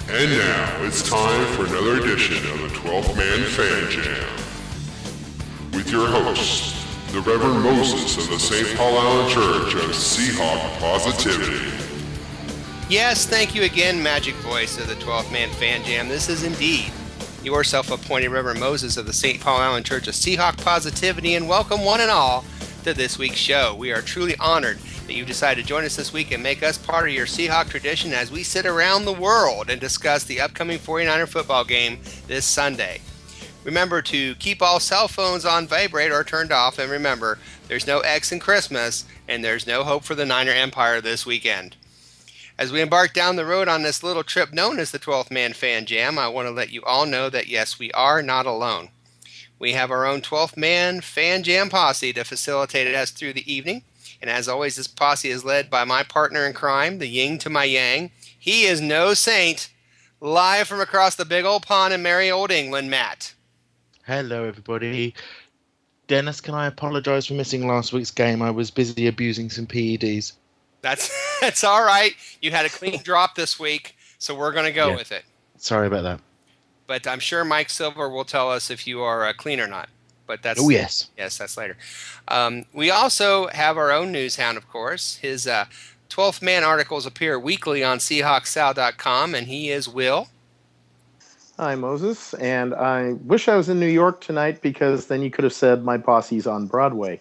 And now it's time for another edition of the 12th Man Fan Jam. With your host, the Reverend Moses of the St. Paul Island Church of Seahawk Positivity. Yes, thank you again, Magic Voice of the 12th Man Fan Jam. This is indeed your self-appointed Reverend Moses of the St. Paul Island Church of Seahawk Positivity, and welcome one and all to this week's show. We are truly honored that you decided to join us this week and make us part of your Seahawk tradition as we sit around the world and discuss the upcoming 49er football game this Sunday. Remember to keep all cell phones on vibrate or turned off, and remember, there's no X in Christmas, and there's no hope for the Niner Empire this weekend. As we embark down the road on this little trip known as the 12th Man Fan Jam, I want to let you all know that yes, we are not alone. We have our own 12th Man Fan Jam posse to facilitate us through the evening. And as always, this posse is led by my partner in crime, the yin to my yang. He is no saint, live from across the big old pond in merry old England, Matt. Hello, everybody. Dennis, can I apologize for missing last week's game? I was busy abusing some PEDs. That's all right. You had a clean drop this week, so we're going to go with it. Sorry about that. But I'm sure Mike Silver will tell us if you are clean or not. But that's yes. Yes, that's later. We also have our own news hound, of course. His 12th Man articles appear weekly on SeahawksSal.com, and he is Will. Hi, Moses, and I wish I was in New York tonight because then you could have said my posse's on Broadway.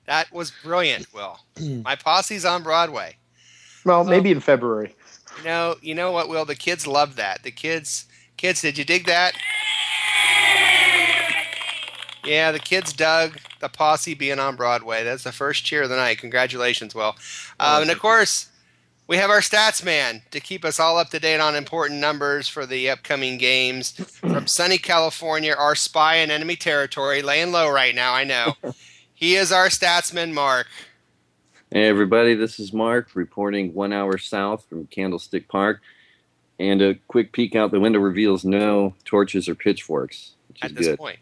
That was brilliant, Will. My posse's on Broadway. Well, maybe in February. You know what, Will? The kids loved that. The kids, did you dig that? Yeah, the kids dug the posse being on Broadway. That's the first cheer of the night. Congratulations, Will. And of course, we have our stats man to keep us all up to date on important numbers for the upcoming games. From sunny California, our spy in enemy territory, laying low right now, I know. He is our statsman, Mark. Hey everybody, this is Mark reporting 1 hour south from Candlestick Park. And a quick peek out the window reveals no torches or pitchforks, which is good. At this good. point.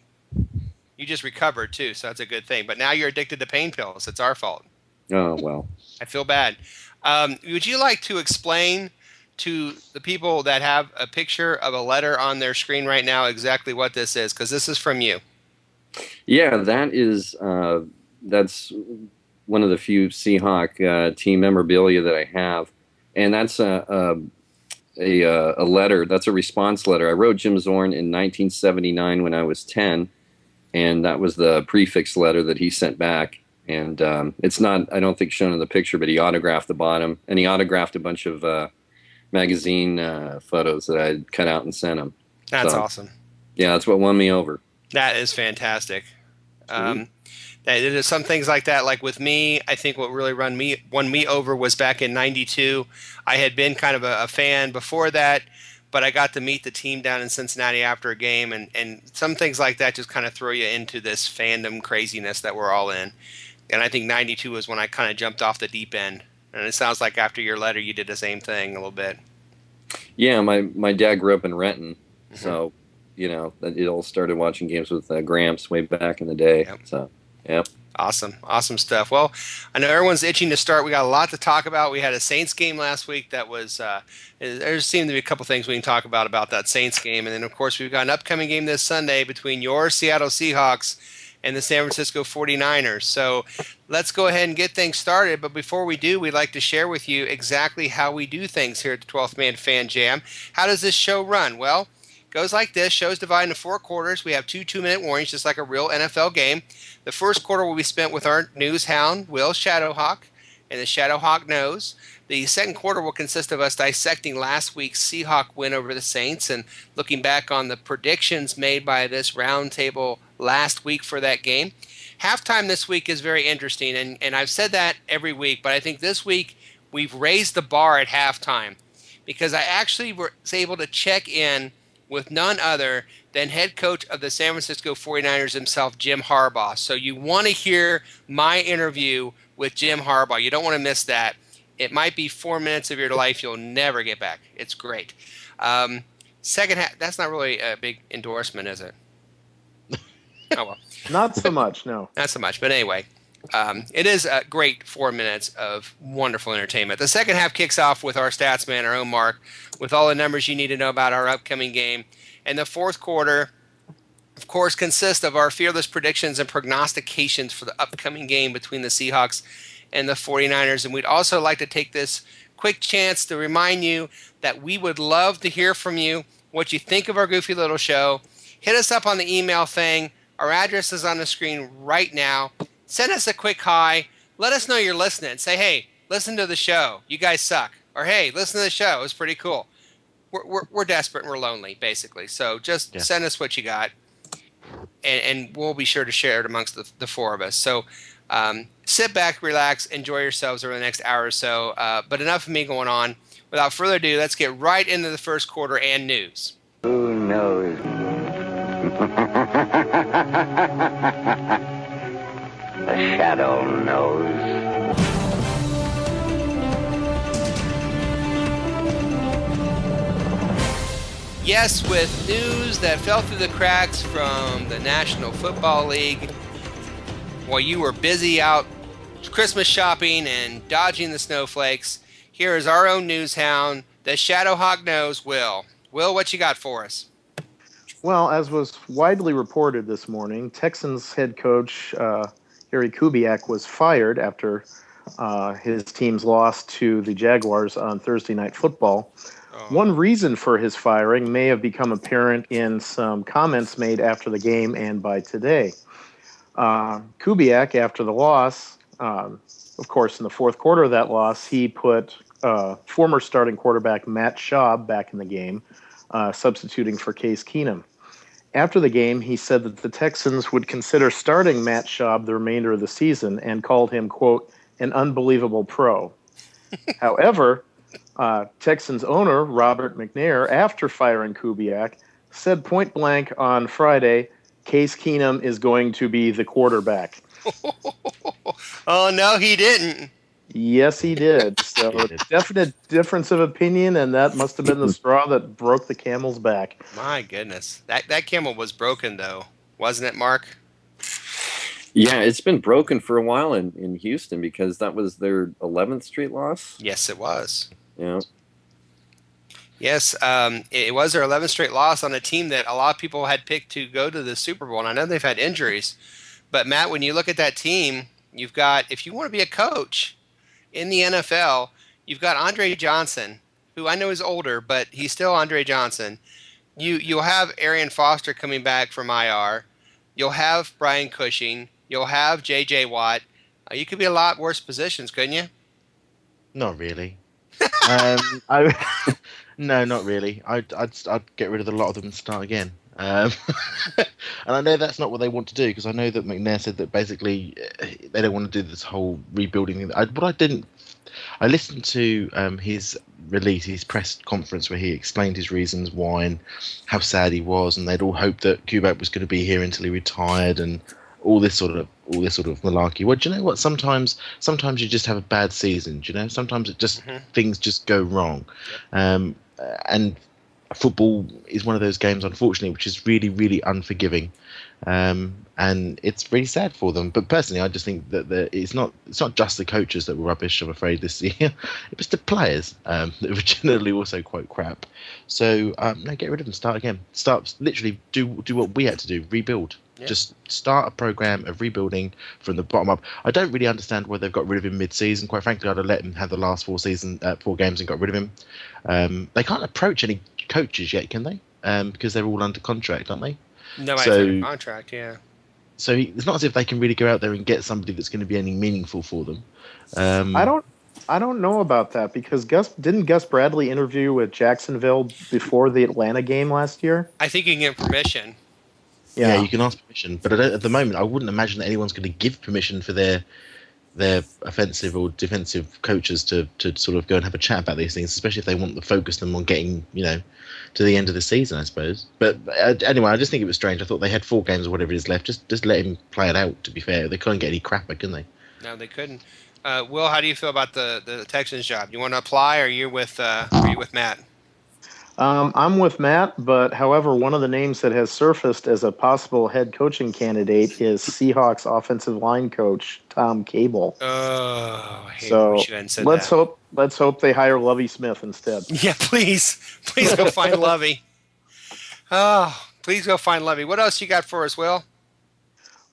You just recovered too, so that's a good thing. But now you're addicted to pain pills. It's our fault. Oh, well. I feel bad. Would you like to explain to the people that have a picture of a letter on their screen right now exactly what this is? Because this is from you. Yeah, that is that's one of the few Seahawk team memorabilia that I have, and that's a letter. That's a response letter. I wrote Jim Zorn in 1979 when I was 10, and that was the prefix letter that he sent back. And it's not, I don't think, shown in the picture, but he autographed the bottom, and he autographed a bunch of magazine photos that I had cut out and sent him. That's awesome. Yeah, that's what won me over. That is fantastic. There's some things like that. Like with me, I think what really won me over was back in '92. I had been kind of a fan before that, but I got to meet the team down in Cincinnati after a game, and some things like that just kind of throw you into this fandom craziness that we're all in. And I think '92 was when I kind of jumped off the deep end. And it sounds like after your letter, you did the same thing a little bit. Yeah, my dad grew up in Renton, so it all started watching games with Gramps way back in the day. Yep. So, yep. Awesome stuff. Well, I know everyone's itching to start. We got a lot to talk about. We had a Saints game last week that was there seemed to be a couple things we can talk about that Saints game. And then, of course, we've got an upcoming game this Sunday between your Seattle Seahawks and the San Francisco 49ers. So let's go ahead and get things started. But before we do, we'd like to share with you exactly how we do things here at the 12th Man Fan Jam. How does this show run? Well, goes like this. Show's divided into 4 quarters. We have 2 2-minute warnings, just like a real NFL game. The first quarter will be spent with our news hound, Will Shadowhawk, and the Shadowhawk knows. The second quarter will consist of us dissecting last week's Seahawk win over the Saints and looking back on the predictions made by this roundtable last week for that game. Halftime this week is very interesting, and I've said that every week, but I think this week we've raised the bar at halftime because I actually was able to check in with none other than head coach of the San Francisco 49ers himself, Jim Harbaugh. So you want to hear my interview with Jim Harbaugh. You don't want to miss that. It might be 4 minutes of your life you'll never get back. It's great. Second half, that's not really a big endorsement, is it? Oh, well. Not so much, no. Not so much. But anyway, It is a great 4 minutes of wonderful entertainment. The second half kicks off with our stats man, our own Mark, with all the numbers you need to know about our upcoming game. And the fourth quarter, of course, consists of our fearless predictions and prognostications for the upcoming game between the Seahawks and the 49ers. And we'd also like to take this quick chance to remind you that we would love to hear from you, what you think of our goofy little show. Hit us up on the email thing. Our address is on the screen right now. Send us a quick hi. Let us know you're listening. Say, hey, listen to the show. You guys suck. Or, hey, listen to the show. It was pretty cool. We're desperate and we're lonely, basically. So just send us what you got, and we'll be sure to share it amongst the four of us. So sit back, relax, enjoy yourselves over the next hour or so. But enough of me going on. Without further ado, let's get right into the first quarter and news. Who knows? The shadow knows. Yes, with news that fell through the cracks from the National Football League while you were busy out Christmas shopping and dodging the snowflakes, here is our own news hound, the Shadowhawk knows, Will. Will, what you got for us? Well, as was widely reported this morning, Texans head coach Gary Kubiak was fired after his team's loss to the Jaguars on Thursday Night Football. One reason for his firing may have become apparent in some comments made after the game and by today. Kubiak, after the loss, of course, in the fourth quarter of that loss, he put former starting quarterback Matt Schaub back in the game, substituting for Case Keenum. After the game, he said that the Texans would consider starting Matt Schaub the remainder of the season and called him, quote, an unbelievable pro. However, Texans owner Robert McNair, after firing Kubiak, said point blank on Friday, Case Keenum is going to be the quarterback. Oh, no, he didn't. Yes, he did. So definite difference of opinion, and that must have been the straw that broke the camel's back. My goodness. That camel was broken, though. Wasn't it, Mark? Yeah, it's been broken for a while in Houston because that was their 11th straight loss. Yes, it was. Yeah. Yes, it was their 11th straight loss on a team that a lot of people had picked to go to the Super Bowl. And I know they've had injuries. But, Matt, when you look at that team, you've got, if you want to be a coach in the NFL, you've got Andre Johnson, who I know is older, but he's still Andre Johnson. You'll have Arian Foster coming back from IR. You'll have Brian Cushing. You'll have J.J. Watt. You could be a lot worse positions, couldn't you? Not really. No, not really. I'd get rid of a lot of them and start again. And I know that's not what they want to do, because I know that McNair said that basically they don't want to do this whole rebuilding thing. I listened to his release, his press conference, where he explained his reasons why and how sad he was, and they'd all hoped that Kubiak was going to be here until he retired, and all this sort of malarkey. Well, do you know what? Sometimes you just have a bad season. Do you know? Sometimes it just things just go wrong, and football is one of those games, unfortunately, which is really, really unforgiving, and it's really sad for them. But personally, I just think that it's not just the coaches that were rubbish, I'm afraid, this year. It was the players that were generally also quite crap. So no, get rid of them, start again. Literally do what we had to do, rebuild. Yeah. Just start a program of rebuilding from the bottom up. I don't really understand why they've got rid of him mid-season. Quite frankly, I'd have let him have the last 4 games and got rid of him. They can't approach any coaches yet, can they? Because they're all under contract, aren't they? Nobody's under contract, yeah. So it's not as if they can really go out there and get somebody that's going to be any meaningful for them. I don't know about that, because didn't Gus Bradley interview with Jacksonville before the Atlanta game last year? I think you can get permission. Yeah, you can ask permission, but at the moment, I wouldn't imagine that anyone's going to give permission for their offensive or defensive coaches to sort of go and have a chat about these things, especially if they want to focus them on getting, to the end of the season, I suppose. But anyway, I just think it was strange. I thought they had 4 games or whatever it is left. Just let him play it out, to be fair. They couldn't get any crapper, can they? No, they couldn't. Will, how do you feel about the Texans job? You want to apply, or are you with Matt? I'm with Matt, but however, one of the names that has surfaced as a possible head coaching candidate is Seahawks offensive line coach Tom Cable. Oh, I hate So wish you hadn't said let's that. hope they hire Lovey Smith instead. Yeah, please go find Lovey. Oh, please go find Lovey. What else you got for us, Will?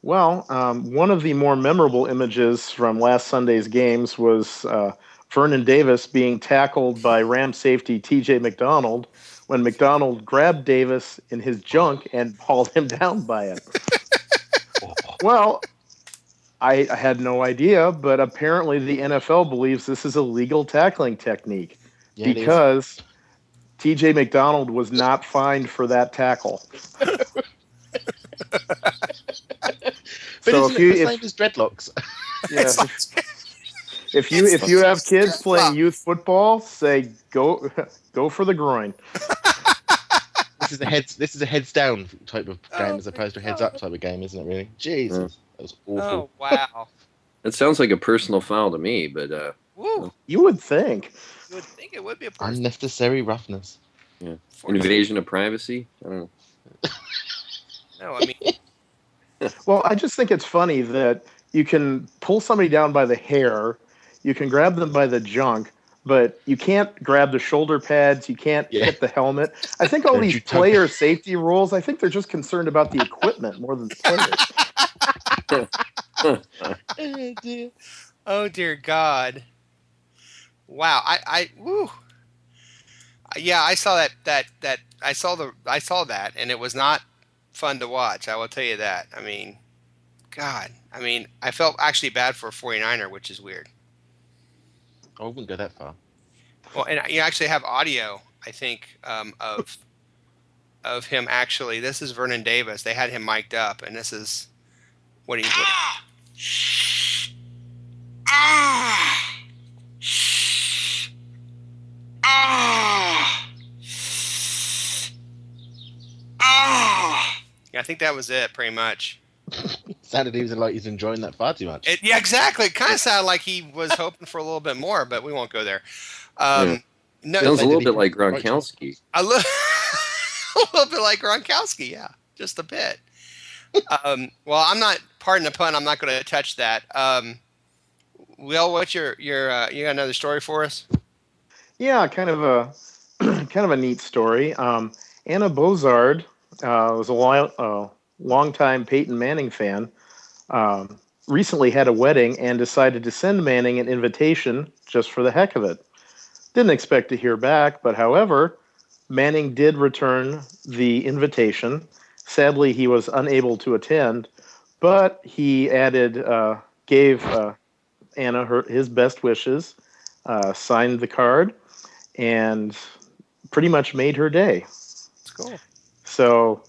Well, one of the more memorable images from last Sunday's games was Vernon Davis being tackled by Ram safety T.J. McDonald when McDonald grabbed Davis in his junk and hauled him down by it. Well, I had no idea, but apparently the NFL believes this is a legal tackling technique because T.J. McDonald was not fined for that tackle. But So isn't it the same as dreadlocks? Yeah, if you have kids playing youth football, say go for the groin. This is a heads down type of game as opposed to a heads up type of game, isn't it? Really? Jesus, that was awful. Oh wow! It sounds like a personal foul to me, but Woo! You would think. You would think it would be a person. Unnecessary roughness. yeah, invasion of privacy. I don't know. No, I mean, Well, I just think it's funny that you can pull somebody down by the hair, you can grab them by the junk, but you can't grab the shoulder pads, you can't hit the helmet. I think all these player safety rules, I think they're just concerned about the equipment more than the players. oh dear God! Wow, woo. Yeah, I saw that I saw that, and it was not fun to watch. I will tell you that. I mean, God. I mean, I felt actually bad for a 49er, which is weird. I wouldn't go that far. Well, and you actually have audio, I think, of him actually. This is Vernon Davis. They had him mic'd up, and this is what he's. Yeah, I think that was it, pretty much. Sounded like he's enjoying that far too much. Yeah, exactly. It kind of sounded like he was hoping for a little bit more, but we won't go there. No, sounds a little bit like Gronkowski. A little bit like Gronkowski, yeah, just a bit. Well, I'm not. Pardon the pun. I'm not going to touch that. Will, what's your you got another story for us? Yeah, kind of a neat story. Anna Bozard was a longtime Peyton Manning fan. Recently had a wedding and decided to send Manning an invitation just for the heck of it. Didn't expect to hear back, but however, Manning did return the invitation. Sadly, he was unable to attend, but he gave Anna his best wishes, signed the card, and pretty much made her day. That's cool. So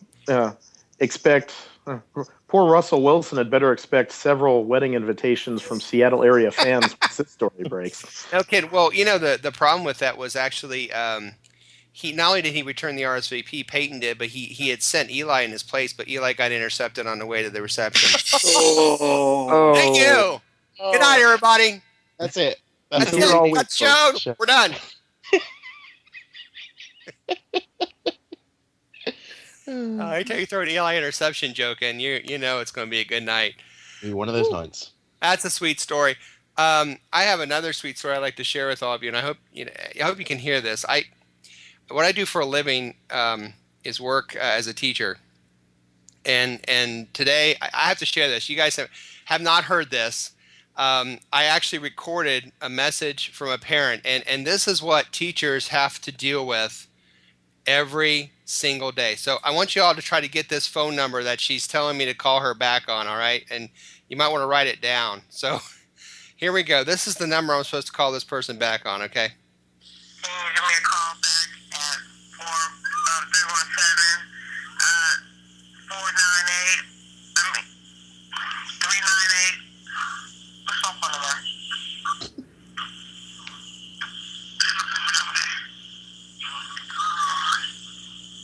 poor Russell Wilson had better expect several wedding invitations from Seattle area fans once this story breaks. No kid. Well, the problem with that was actually he not only did he return the RSVP, Peyton did, but he had sent Eli in his place, but Eli got intercepted on the way to the reception. Thank you. Good night, everybody. That's it. That's it. That's show. We're done. I tell you, throw an Eli interception joke, and you know it's going to be a good night. Maybe one of those nights. That's a sweet story. I have another sweet story I'd like to share with all of you, and I hope you can hear this. What I do for a living is work as a teacher, and today I have to share this. You guys have not heard this. I actually recorded a message from a parent, and this is what teachers have to deal with every single day. So I want you all to try to get this phone number that she's telling me to call her back on, all right? And you might want to write it down. So here we go. This is the number I'm supposed to call this person back on, okay? Can you give me a call back at 317 498 398. What's up on the line?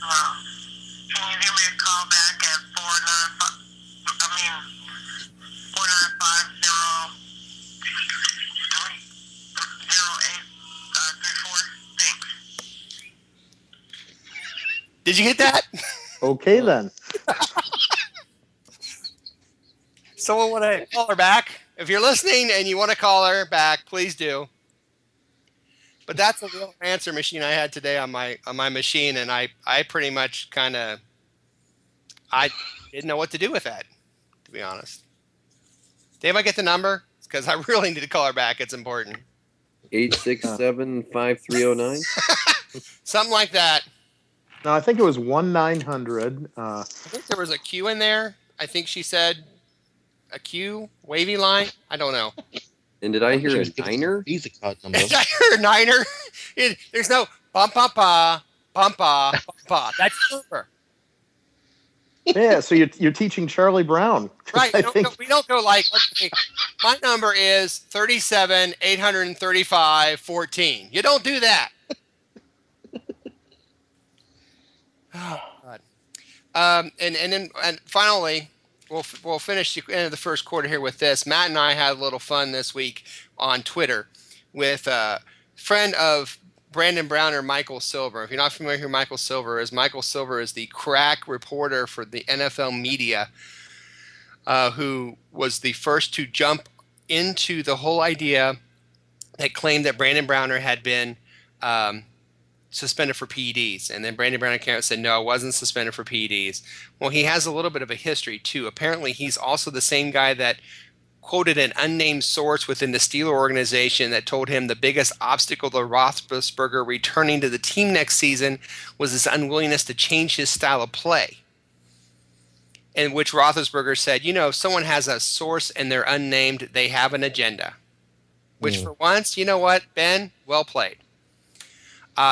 Can you give me a call back at 495 0834? Thanks. Did you get that? Okay, then. Someone want to call her back? If you're listening and you want to call her back, please do. But that's a real answer machine I had today on my machine, and I pretty much I didn't know what to do with that, to be honest. Dave, I get the number? Because I really need to call her back. It's important. 867-5309. Something like that. No, I think it was 1-900. I think there was a Q in there. I think she said a Q, wavy line. I don't know. And did I hear a niner? Visa card number. Did I hear a niner? There's no bum-pa-pa, bum-pa, bum-pa. That's over. Yeah, so you're teaching Charlie Brown. Right. We don't go like, okay, my number is 37 835 14. You don't do that. Oh, God. And finally, we'll finish the end of the first quarter here with this. Matt and I had a little fun this week on Twitter with a friend of Brandon Browner, Michael Silver. If you're not familiar with who Michael Silver is the crack reporter for the NFL media, who was the first to jump into the whole idea that claimed that Brandon Browner had been suspended for PEDs. And then Brandon Browner came out and said, no, it wasn't suspended for PEDs. Well, he has a little bit of a history, too. Apparently, he's also the same guy that quoted an unnamed source within the Steeler organization that told him the biggest obstacle to Roethlisberger returning to the team next season was his unwillingness to change his style of play. In which Roethlisberger said, if someone has a source and they're unnamed, they have an agenda. Which for once, you know what, Ben? Well played.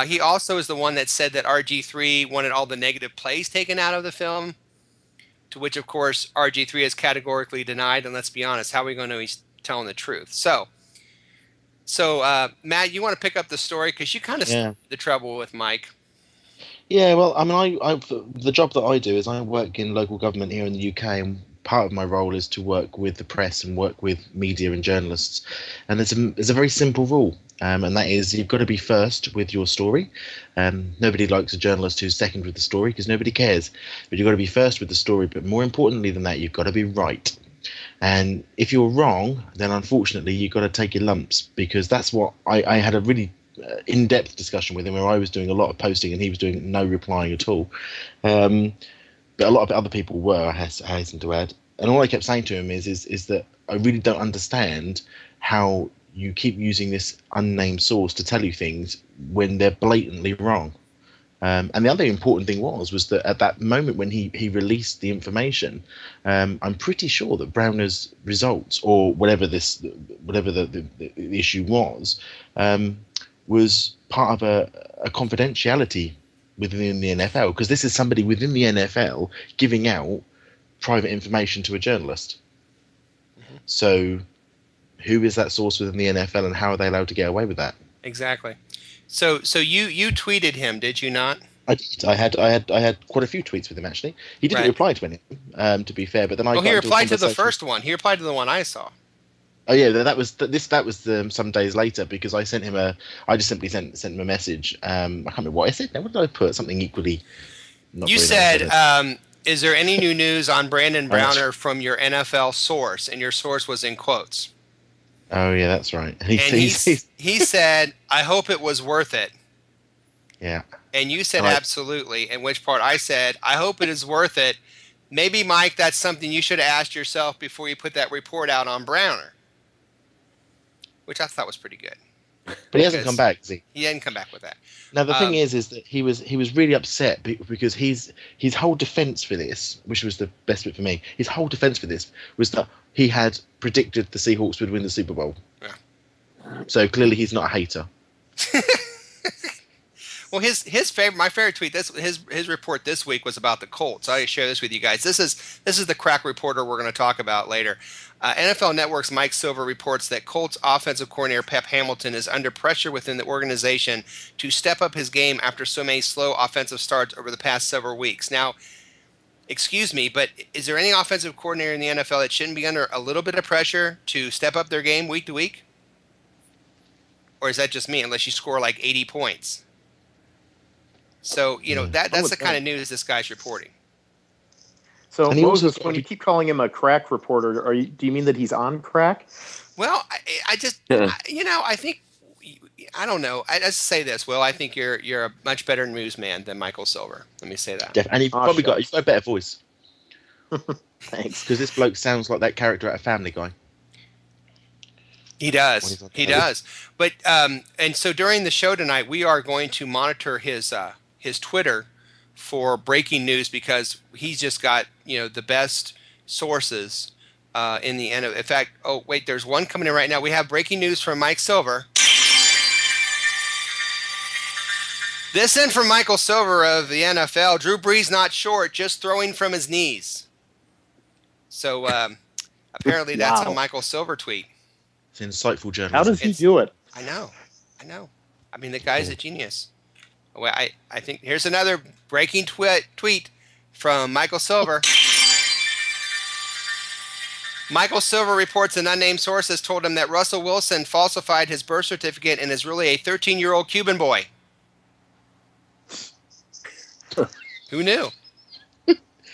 He also is the one that said that RG3 wanted all the negative plays taken out of the film, to which, of course, RG3 has categorically denied. And let's be honest, how are we going to know he's telling the truth? So Matt, you want to pick up the story? Because you kind of started the trouble with Mike. Yeah, well, I mean, the job that I do is I work in local government here in the UK, and part of my role is to work with the press and work with media and journalists. And there's a very simple rule, and that is you've got to be first with your story. Nobody likes a journalist who's second with the story because nobody cares. But you've got to be first with the story. But more importantly than that, you've got to be right. And if you're wrong, then unfortunately you've got to take your lumps, because that's what I had a really in-depth discussion with him where I was doing a lot of posting and he was doing no replying at all. But a lot of other people were, I hasten to add. And all I kept saying to him is that I really don't understand how you keep using this unnamed source to tell you things when they're blatantly wrong. And the other important thing was that at that moment when he released the information, I'm pretty sure that Browner's results, or whatever the issue was part of a confidentiality within the NFL, because this is somebody within the NFL giving out private information to a journalist. Mm-hmm. So who is that source within the NFL, and how are they allowed to get away with that? Exactly. So you tweeted him, did you not? I did. I had quite a few tweets with him, actually. He didn't reply to any, to be fair, but then I. Well, he replied to the first one. He replied to the one I saw. Oh yeah, that was some days later, because I sent him I just simply sent him a message. I can't remember what I said. Now, what did I put? Something equally. You said, "Is there any new news on Brandon Browner from your NFL source?" And your source was in quotes. Oh yeah, that's right. He said, "I hope it was worth it." Yeah. And you said absolutely. In which part I said, "I hope it is worth it." Maybe, Mike, that's something you should have asked yourself before you put that report out on Browner. Which I thought was pretty good. But he hasn't come back, has he? He didn't come back with that. Now the thing is that he was really upset because his whole defense for this, which was the best bit for me, his whole defense for this was that he had predicted the Seahawks would win the Super Bowl. Yeah. So clearly he's not a hater. Well, my favorite tweet, his report this week was about the Colts. I'll share this with you guys. This is the crack reporter we're going to talk about later. NFL Network's Mike Silver reports that Colts offensive coordinator Pep Hamilton is under pressure within the organization to step up his game after so many slow offensive starts over the past several weeks. Now, excuse me, but is there any offensive coordinator in the NFL that shouldn't be under a little bit of pressure to step up their game week to week? Or is that just me, unless you score like 80 points? So, that's the kind of think. news this guy's reporting. So And he also Moses, when you keep calling him a crack reporter, do you mean that he's on crack? Well, I just, I think, I don't know. I just say this, Will. I think you're a much better newsman than Michael Silver. Let me say that. And you've probably got a better voice. Thanks. Because this bloke sounds like that character at a Family Guy. He does. He does. But and so during the show tonight, we are going to monitor his Twitter for breaking news because he's just got the best sources in the end. In fact, oh wait, there's one coming in right now. We have breaking news from Mike Silver. This in from Michael Silver of the NFL. Drew Brees not short, just throwing from his knees. So apparently that's a Michael Silver tweet. It's insightful journalism. How does he do it? I know. I mean, the guy's a genius. Well, I think here's another breaking tweet from Michael Silver. Michael Silver reports an unnamed source has told him that Russell Wilson falsified his birth certificate and is really a 13-year-old Cuban boy. Who knew?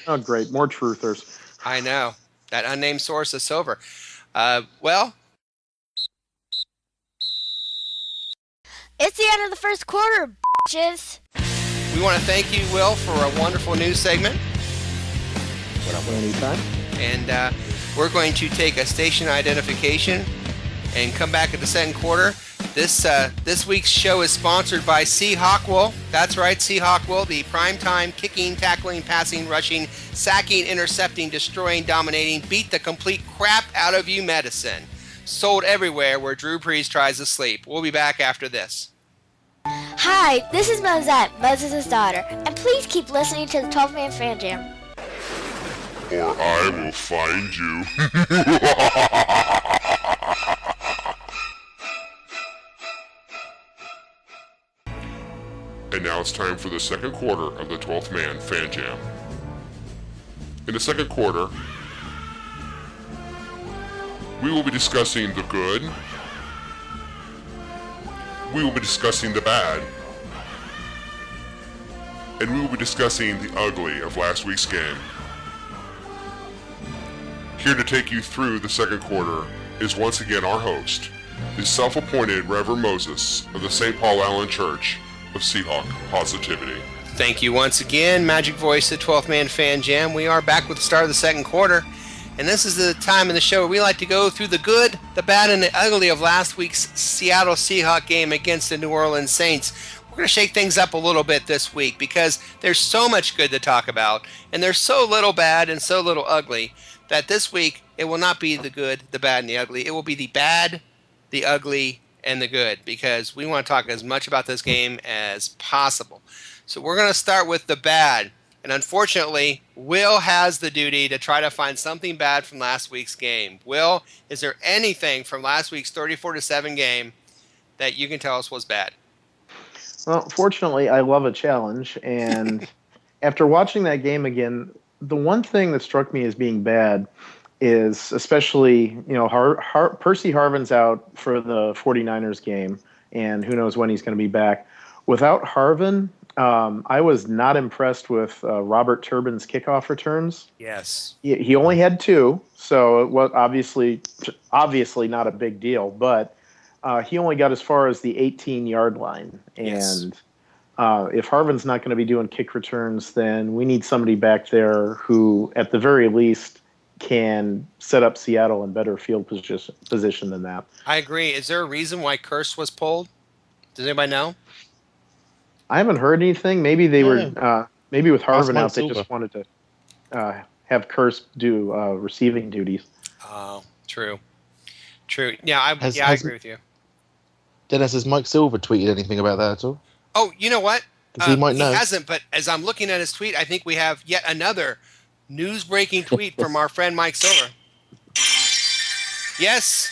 Oh, great. More truthers. I know. That unnamed source is Silver. Well, it's the end of the first quarter, bitches. we want to thank you, Will, for a wonderful news segment. Anytime. And we're going to take a station identification and come back at the second quarter. This week's show is sponsored by Seahawk. That's right, Seahawk, the primetime kicking, tackling, passing, rushing, sacking, intercepting, destroying, dominating, beat the complete crap out of you medicine. Sold everywhere where Drew Brees tries to sleep. We'll be back after this. Hi, this is Mosette, Moses' daughter, and please keep listening to the 12-Man Fan Jam. Or I will find you. And now it's time for the second quarter of the 12th Man Fan Jam. In the second quarter, we will be discussing the good, we will be discussing the bad, and we will be discussing the ugly of last week's game. Here to take you through the second quarter is once again our host, the self-appointed Reverend Moses of the St. Paul Allen Church of Seahawk Positivity. Thank you once again, Magic Voice, the 12th Man Fan Jam. We are back with the start of the second quarter, and this is the time in the show where we like to go through the good, the bad, and the ugly of last week's Seattle Seahawks game against the New Orleans Saints. We're going to shake things up a little bit this week because there's so much good to talk about, and there's so little bad and so little ugly that this week it will not be the good, the bad, and the ugly. It will be the bad, the ugly, and the good, because we want to talk as much about this game as possible. So we're going to start with the bad. And unfortunately, Will has the duty to try to find something bad from last week's game. Will, is there anything from last week's 34-7 game that you can tell us was bad? Well, fortunately, I love a challenge. And after watching that game again, the one thing that struck me as being bad is especially, Percy Harvin's out for the 49ers game, and who knows when he's going to be back. Without Harvin, I was not impressed with Robert Turbin's kickoff returns. Yes. He only had 2, so it was obviously not a big deal, but he only got as far as the 18-yard line. And if Harvin's not going to be doing kick returns, then we need somebody back there who, at the very least, can set up Seattle in better field position than that. I agree. Is there a reason why Curse was pulled? Does anybody know? I haven't heard anything. Maybe they were maybe with Harvin out, they just wanted to have Curse do receiving duties. Oh, true. Yeah, I agree with you. Dennis, has Mike Silver tweeted anything about that at all? Oh, you know what? He might know. He hasn't, but as I'm looking at his tweet, I think we have yet another news-breaking tweet from our friend Mike Silver. Yes.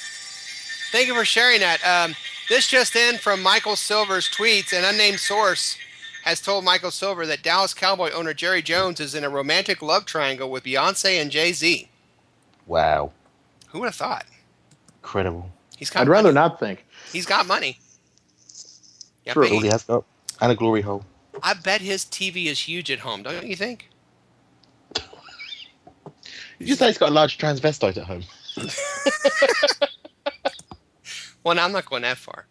Thank you for sharing that. This just in from Michael Silver's tweets. An unnamed source has told Michael Silver that Dallas Cowboy owner Jerry Jones is in a romantic love triangle with Beyonce and Jay-Z. Wow. Who would have thought? Incredible. I'd rather not think. He's got money. True. All he has got. And a glory hole. I bet his TV is huge at home. Don't you think? You just say he's got a large transvestite at home. Well, no, I'm not going that far.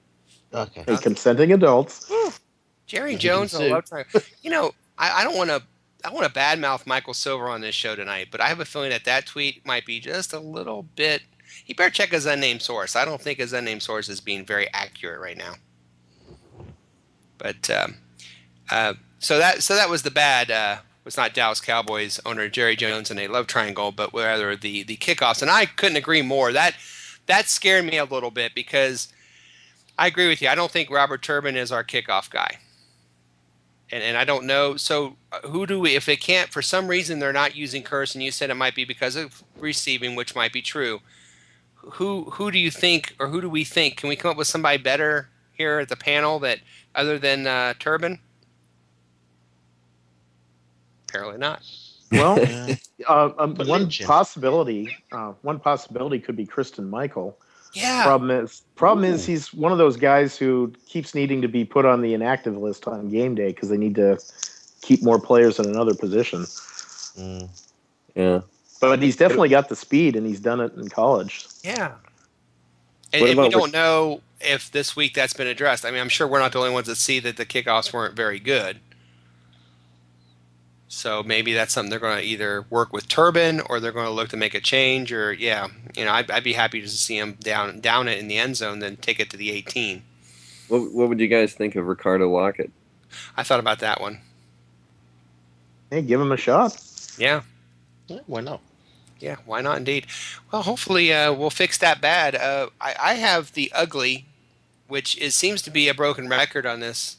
Okay. Hey, consenting adults. Jerry You Jones can and a sue. love triangle. I don't want to. I want to badmouth Michael Silver on this show tonight, but I have a feeling that tweet might be just a little bit. He better check his unnamed source. I don't think his unnamed source is being very accurate right now. But so that was the bad. Was not Dallas Cowboys owner Jerry Jones and a love triangle, but rather the kickoffs. And I couldn't agree more. That scared me a little bit because I agree with you. I don't think Robert Turbin is our kickoff guy. And I don't know. So who do we, if they can't, for some reason they're not using Curse, and you said it might be because of receiving, which might be true. Who do you think, or who do we think? Can we come up with somebody better here at the panel that other than Turbin? Apparently not. Well, But one Lynch, yeah. possibility could be Kristen Michael. Yeah. Problem is he's one of those guys who keeps needing to be put on the inactive list on game day because they need to keep more players in another position. Mm. Yeah. But he's definitely got the speed, and he's done it in college. Yeah. And What we about don't know if this week that's been addressed. I mean, I'm sure we're not the only ones that see that the kickoffs weren't very good. So maybe that's something they're going to either work with Turbin, or they're going to look to make a change. Or I'd be happy to see him down it in the end zone, then take it to the 18. What would you guys think of Ricardo Lockett? I thought about that one. Hey, give him a shot. Yeah. Yeah, why not? Yeah, why not indeed? Well, hopefully we'll fix that bad. I have the ugly, which seems to be a broken record on this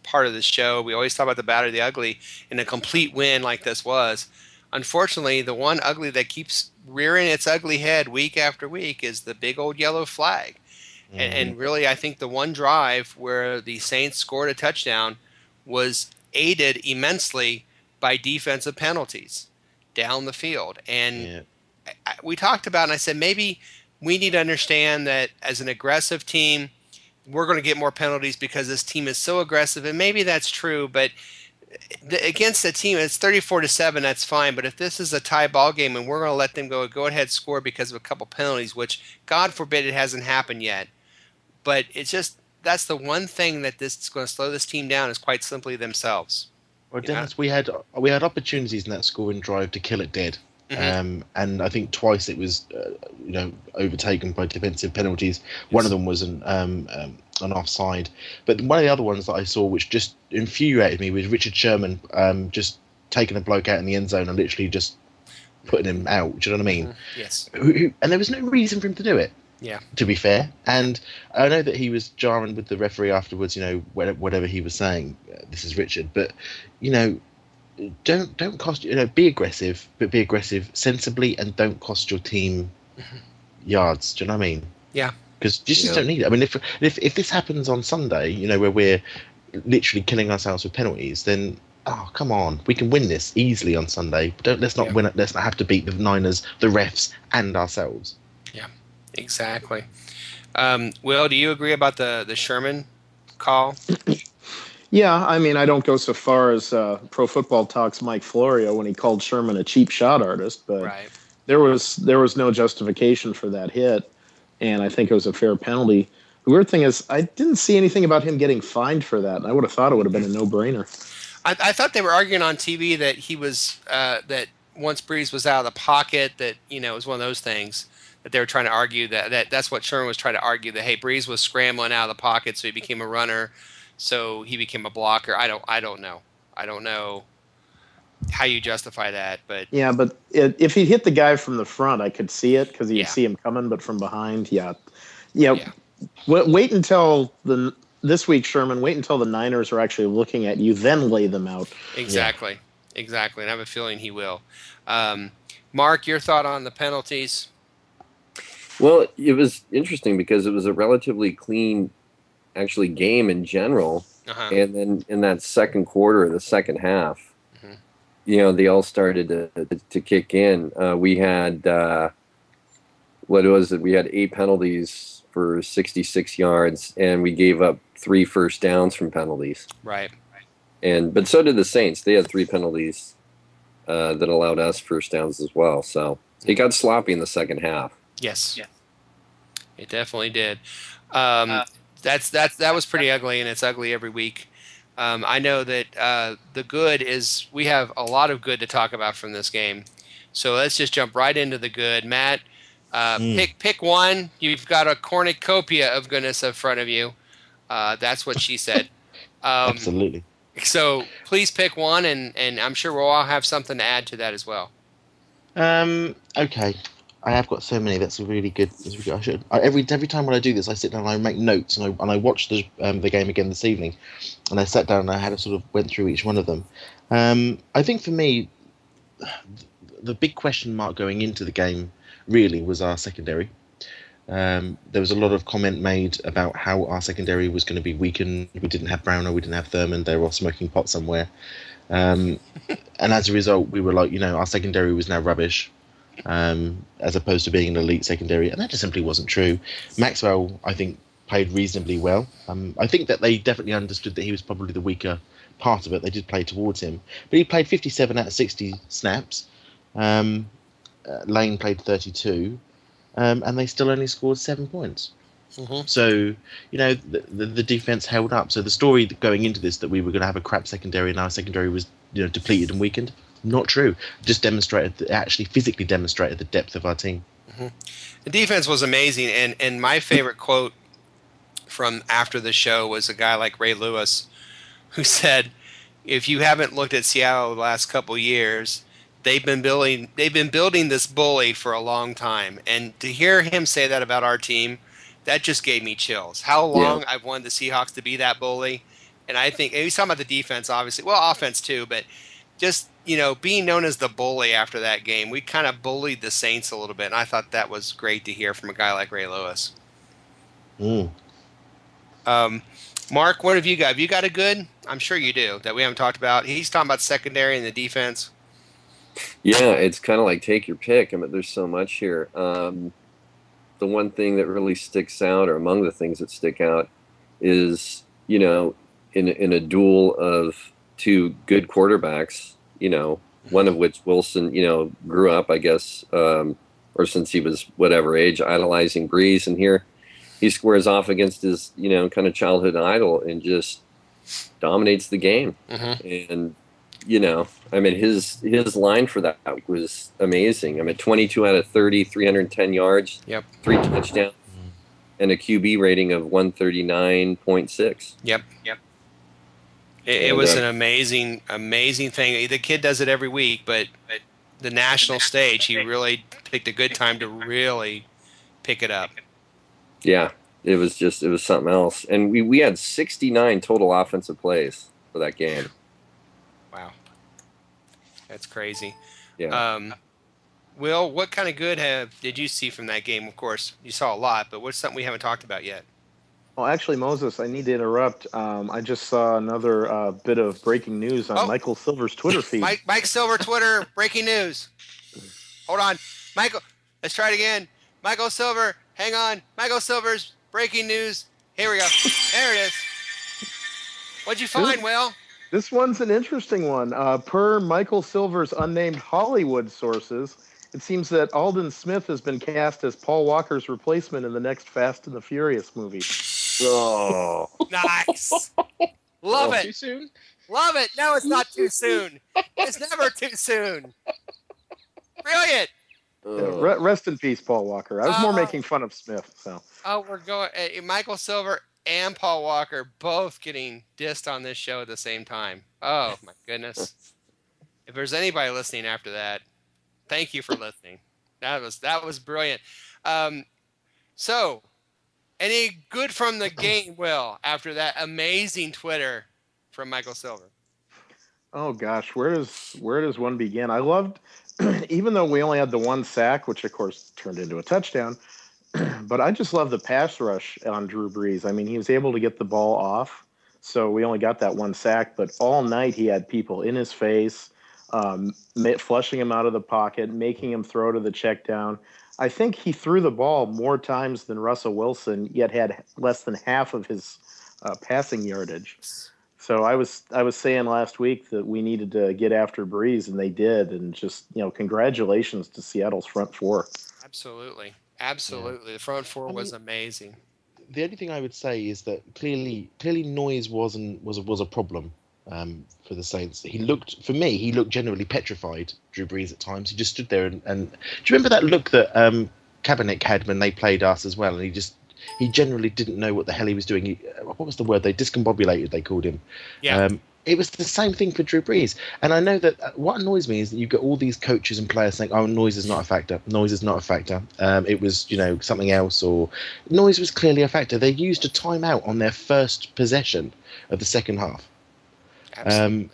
part of the show. We always talk about the bad or the ugly, and a complete win like this was. Unfortunately, the one ugly that keeps rearing its ugly head week after week is the big old yellow flag. Mm-hmm. And really, I think the one drive where the Saints scored a touchdown was aided immensely by defensive penalties down the field. And we talked about, and I said, maybe we need to understand that as an aggressive team, we're going to get more penalties because this team is so aggressive. And maybe that's true, but against a team, it's 34-7, that's fine. But if this is a tie ball game and we're going to let them go ahead score because of a couple penalties, which God forbid it hasn't happened yet. But it's just, that's the one thing that this is going to slow this team down, is quite simply themselves. Well, Dennis, we had opportunities in that scoring drive to kill it dead. Mm-hmm. And I think twice it was, overtaken by defensive penalties. Yes. One of them was an offside. But one of the other ones that I saw, which just infuriated me, was Richard Sherman just taking a bloke out in the end zone and literally just putting him out. Do you know what I mean? Mm-hmm. Yes. And there was no reason for him to do it. Yeah. To be fair, and I know that he was jarring with the referee afterwards. Whatever he was saying, this is Richard, but don't cost, be aggressive, but be aggressive sensibly, and don't cost your team yards. Do you know what I mean? Yeah. Because you just don't need it. I mean, if this happens on Sunday, where we're literally killing ourselves with penalties, then come on, we can win this easily on Sunday. Let's not win it. Let's not have to beat the Niners, the refs, and ourselves. Yeah, exactly. Will, do you agree about the Sherman call? Yeah, I mean, I don't go so far as Pro Football Talk's Mike Florio when he called Sherman a cheap shot artist, but right. there was no justification for that hit, and I think it was a fair penalty. The weird thing is, I didn't see anything about him getting fined for that, and I would have thought it would have been a no-brainer. I thought they were arguing on TV that he was that once Breeze was out of the pocket, that it was one of those things that they were trying to argue that's what Sherman was trying to argue, that hey, Breeze was scrambling out of the pocket, so he became a runner. So he became a blocker. I don't know. I don't know how you justify that, but yeah. But if he hit the guy from the front, I could see it because you see him coming. But from behind, yeah. Wait until this week, Sherman. Wait until the Niners are actually looking at you, then lay them out. Exactly. And I have a feeling he will. Mark, your thought on the penalties? Well, it was interesting because it was a relatively clean actually game in general, and then in that second quarter, the second half, they all started to kick in. We had we had 8 penalties for 66 yards, and we gave up 3 first downs from penalties. Right. But so did the Saints. They had 3 penalties that allowed us first downs as well. So it got sloppy in the second half. Yes. Yeah. It definitely did. That was pretty ugly, and it's ugly every week. I know that the good is we have a lot of good to talk about from this game. So let's just jump right into the good. Matt, pick one. You've got a cornucopia of goodness in front of you. That's what she said. Absolutely. So please pick one, and I'm sure we'll all have something to add to that as well. Okay. I have got so many. That's really good. Every time when I do this, I sit down and I make notes, and I watch the game again this evening, and I sat down and I had a sort of went through each one of them. I think for me, the big question mark going into the game really was our secondary. There was a lot of comment made about how our secondary was going to be weakened. We didn't have Browner, we didn't have Thurman. They were all smoking pot somewhere, and as a result, we were like, our secondary was now rubbish. As opposed to being an elite secondary, and that just simply wasn't true. Maxwell, I think, played reasonably well. I think that they definitely understood that he was probably the weaker part of it. They did play towards him, but he played 57 out of 60 snaps. Lane played 32, and they still only scored 7 points. Mm-hmm. So, the defense held up. So the story going into this that we were going to have a crap secondary and our secondary was depleted and weakened. Not true. Just actually physically demonstrated the depth of our team. Mm-hmm. The defense was amazing, and my favorite quote from after the show was a guy like Ray Lewis, who said, "If you haven't looked at Seattle the last couple of years, they've been building this bully for a long time." And to hear him say that about our team, that just gave me chills. How long I've wanted the Seahawks to be that bully, and I think, and he's talking about the defense, obviously, well, offense too, but just being known as the bully after that game, we kind of bullied the Saints a little bit, and I thought that was great to hear from a guy like Ray Lewis. Mark, what have you got? Have you got a good? I'm sure you do, that we haven't talked about. He's talking about secondary and the defense. Yeah, it's kind of like take your pick. I mean, there's so much here. The one thing that really sticks out, or among the things that stick out, is, in a duel of 2 good quarterbacks, one of which Wilson, grew up, I guess, or since he was whatever age, idolizing Breeze. And here he squares off against his, kind of childhood idol and just dominates the game. Mm-hmm. And, I mean, his line for that week was amazing. I mean, 22 out of 30, 310 yards, 3 touchdowns, and a QB rating of 139.6. Yep. It was an amazing thing. The kid does it every week, but the national stage, he really picked a good time to really pick it up. Yeah, it was something else. And we had 69 total offensive plays for that game. Wow. That's crazy. Yeah. Will, what kind of good did you see from that game? Of course, you saw a lot, but what's something we haven't talked about yet? Well, actually, Moses, I need to interrupt. I just saw another bit of breaking news on Michael Silver's Twitter feed. Mike Silver, Twitter, breaking news. Hold on. Michael, let's try it again. Michael Silver, hang on. Michael Silver's breaking news. Here we go. There it is. What'd you find, Will? This one's an interesting one. Per Michael Silver's unnamed Hollywood sources, it seems that Alden Smith has been cast as Paul Walker's replacement in the next Fast and the Furious movie. Oh, nice. Love it. Too soon? Love it. No, it's not too soon. It's never too soon. Brilliant. Yeah, rest in peace, Paul Walker. I was more making fun of Smith. So. Oh, we're going. Michael Silver and Paul Walker both getting dissed on this show at the same time. Oh my goodness. If there's anybody listening after that, thank you for listening. That was brilliant. So, any good from the game, Will, after that amazing Twitter from Michael Silver? Oh gosh, where does one begin? I loved, even though we only had the 1 sack, which of course turned into a touchdown, but I just love the pass rush on Drew Brees. I mean, he was able to get the ball off, so we only got that 1 sack, but all night he had people in his face, flushing him out of the pocket, making him throw to the check down. I think he threw the ball more times than Russell Wilson, yet had less than half of his passing yardage. So I was saying last week that we needed to get after Breeze, and they did. And just congratulations to Seattle's front four. Absolutely. The front four was amazing. The only thing I would say is that clearly noise was a problem for the Saints. He looked generally petrified, Drew Brees, at times. He just stood there and do you remember that look that Kaepernick had when they played us as well? And he generally didn't know what the hell he was doing. What was the word? They discombobulated, they called him. Yeah. It was the same thing for Drew Brees. And I know that what annoys me is that you've got all these coaches and players saying, oh, noise is not a factor. Noise is not a factor. It was, something else, or noise was clearly a factor. They used a timeout on their first possession of the second half. Absolutely.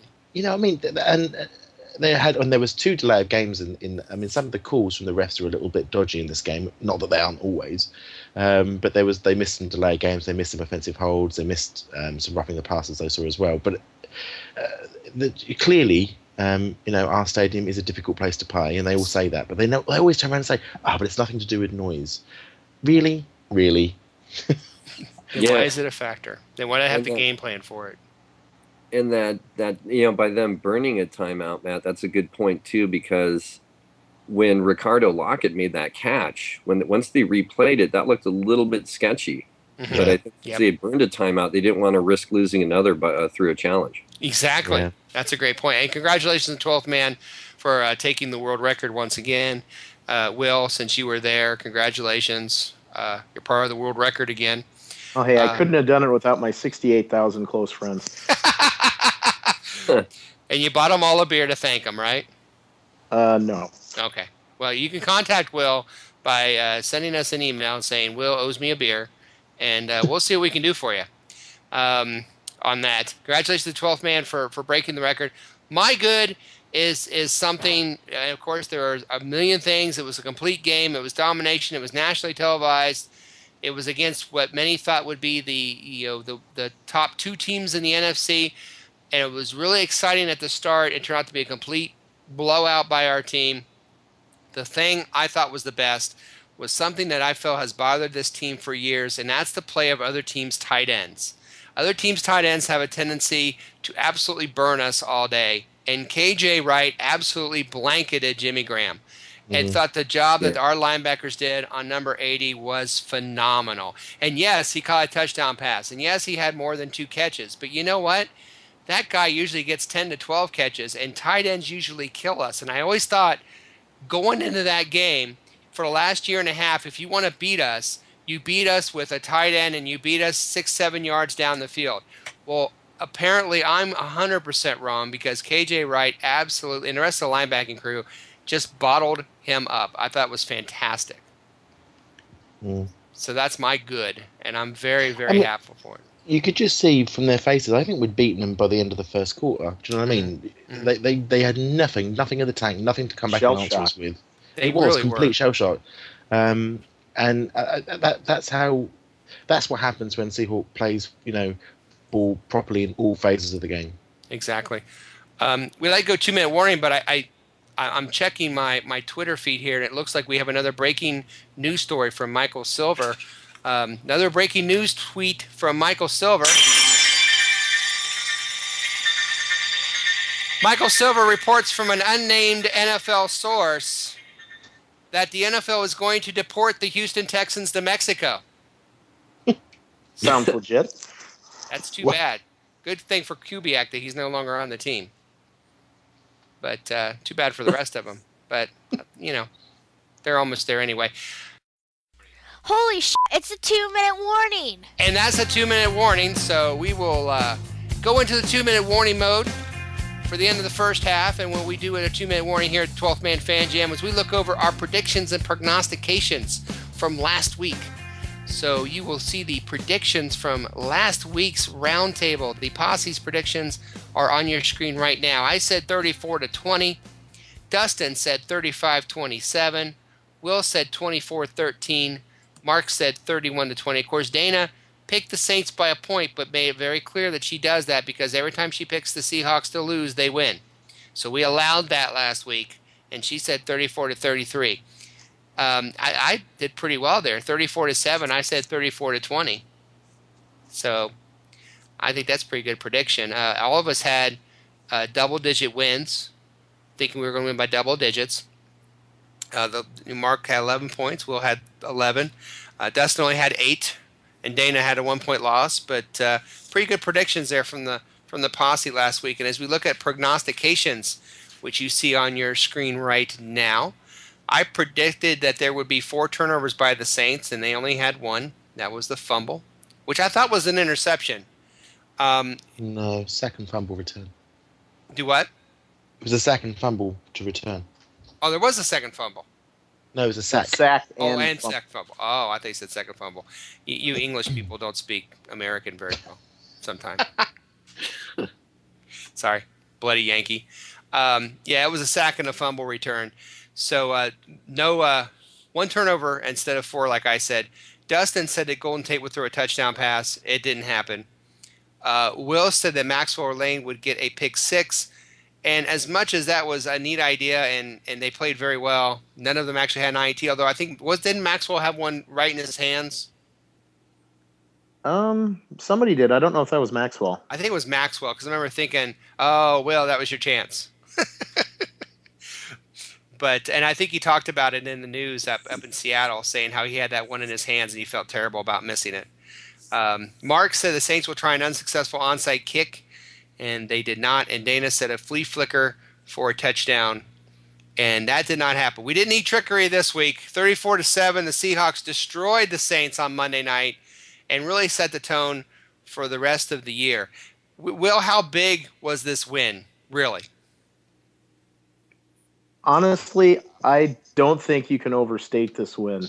And there was 2 delay of games some of the calls from the refs are a little bit dodgy in this game. Not that they aren't always, but they missed some delay games. They missed some offensive holds. They missed some roughing the passes they saw as well. But clearly, our stadium is a difficult place to play, and they all say that. But they always turn around and say, but it's nothing to do with noise. Really? Why is it a factor? Then why do I have the game plan for it? And that by them burning a timeout, Matt, that's a good point too, because when Ricardo Lockett made that catch, once they replayed it, that looked a little bit sketchy. Mm-hmm. But I think if they burned a timeout, they didn't want to risk losing another through a challenge. Exactly. Yeah. That's a great point. And congratulations to the 12th man for taking the world record once again. Will, since you were there, congratulations. You're part of the world record again. Oh, hey, I couldn't have done it without my 68,000 close friends. And you bought them all a beer to thank them, right? No. Okay. Well, you can contact Will by sending us an email saying Will owes me a beer, and we'll see what we can do for you on that. Congratulations to the 12th man for breaking the record. My good is something, and of course, there are a million things. It was a complete game. It was domination. It was nationally televised. It was against what many thought would be the top 2 teams in the NFC, and it was really exciting at the start. It turned out to be a complete blowout by our team. The thing I thought was the best was something that I felt has bothered this team for years, and that's the play of other teams' tight ends. Other teams' tight ends have a tendency to absolutely burn us all day, and KJ Wright absolutely blanketed Jimmy Graham. And thought the job that our linebackers did on number 80 was phenomenal. And yes, he caught a touchdown pass. And yes, he had more than 2 catches. But you know what? That guy usually gets 10 to 12 catches, and tight ends usually kill us. And I always thought, going into that game, for the last year and a half, if you want to beat us, you beat us with a tight end, and you beat us 6-7 yards down the field. Well, apparently I'm 100% wrong, because KJ Wright absolutely, and the rest of the linebacking crew, just bottled him up. I thought it was fantastic. So that's my good, and I'm very, very happy for it. You could just see from their faces, I think we'd beaten them by the end of the first quarter. Do you know what I mean? They had nothing in the tank, nothing to come back and answer us with. It was complete shell shock. And that's what happens when Seahawk plays, ball properly in all phases of the game. Exactly. We like to go 2-minute warning, but I'm checking my Twitter feed here, and it looks like we have another breaking news story from Michael Silver. Another breaking news tweet from Michael Silver. Michael Silver reports from an unnamed NFL source that the NFL is going to deport the Houston Texans to Mexico. Sounds legit. That's too bad. Good thing for Kubiak that he's no longer on the team. But too bad for the rest of them. But, they're almost there anyway. Holy shit, it's a 2-minute warning. And that's a 2-minute warning, so we will go into the 2-minute warning mode for the end of the first half. And what we do at a 2-minute warning here at 12th Man Fan Jam is we look over our predictions and prognostications from last week. So you will see the predictions from last week's roundtable. The Posse's predictions are on your screen right now. I said 34-20. Dustin said 35-27. Will said 24-13. Mark said 31-20. Of course, Dana picked the Saints by a point, but made it very clear that she does that because every time she picks the Seahawks to lose, they win. So we allowed that last week, and she said 34-33. I did pretty well there, 34-7. I said 34-20. So I think that's a pretty good prediction. All of us had double-digit wins, thinking we were going to win by double digits. Mark had 11 points. Will had 11. Dustin only had 8, and Dana had a 1-point loss. But pretty good predictions there from the posse last week. And as we look at prognostications, which you see on your screen right now, I predicted that there would be 4 turnovers by the Saints, and they only had 1. That was the fumble, which I thought was an interception. No, second fumble return. Do what? It was a second fumble to return. Oh, there was a second fumble. No, it was a sack. Sack And sack fumble. Oh, I thought you said second fumble. You English people don't speak American very well sometimes. Sorry, bloody Yankee. Yeah, it was a sack and a fumble return. So no 1 turnover instead of 4, like I said. Dustin said that Golden Tate would throw a touchdown pass. It didn't happen. Will said that Maxwell Lane would get a pick 6. And as much as that was a neat idea and they played very well, none of them actually had an IET, although I think, didn't Maxwell have one right in his hands? Somebody did. I don't know if that was Maxwell. I think it was Maxwell, because I remember thinking, oh, Will, that was your chance. And I think he talked about it in the news up in Seattle, saying how he had that one in his hands and he felt terrible about missing it. Mark said the Saints will try an unsuccessful onside kick, and they did not. And Dana said a flea flicker for a touchdown, and that did not happen. We didn't need trickery this week. 34-7, the Seahawks destroyed the Saints on Monday night and really set the tone for the rest of the year. Will, how big was this win, really? Honestly, I don't think you can overstate this win.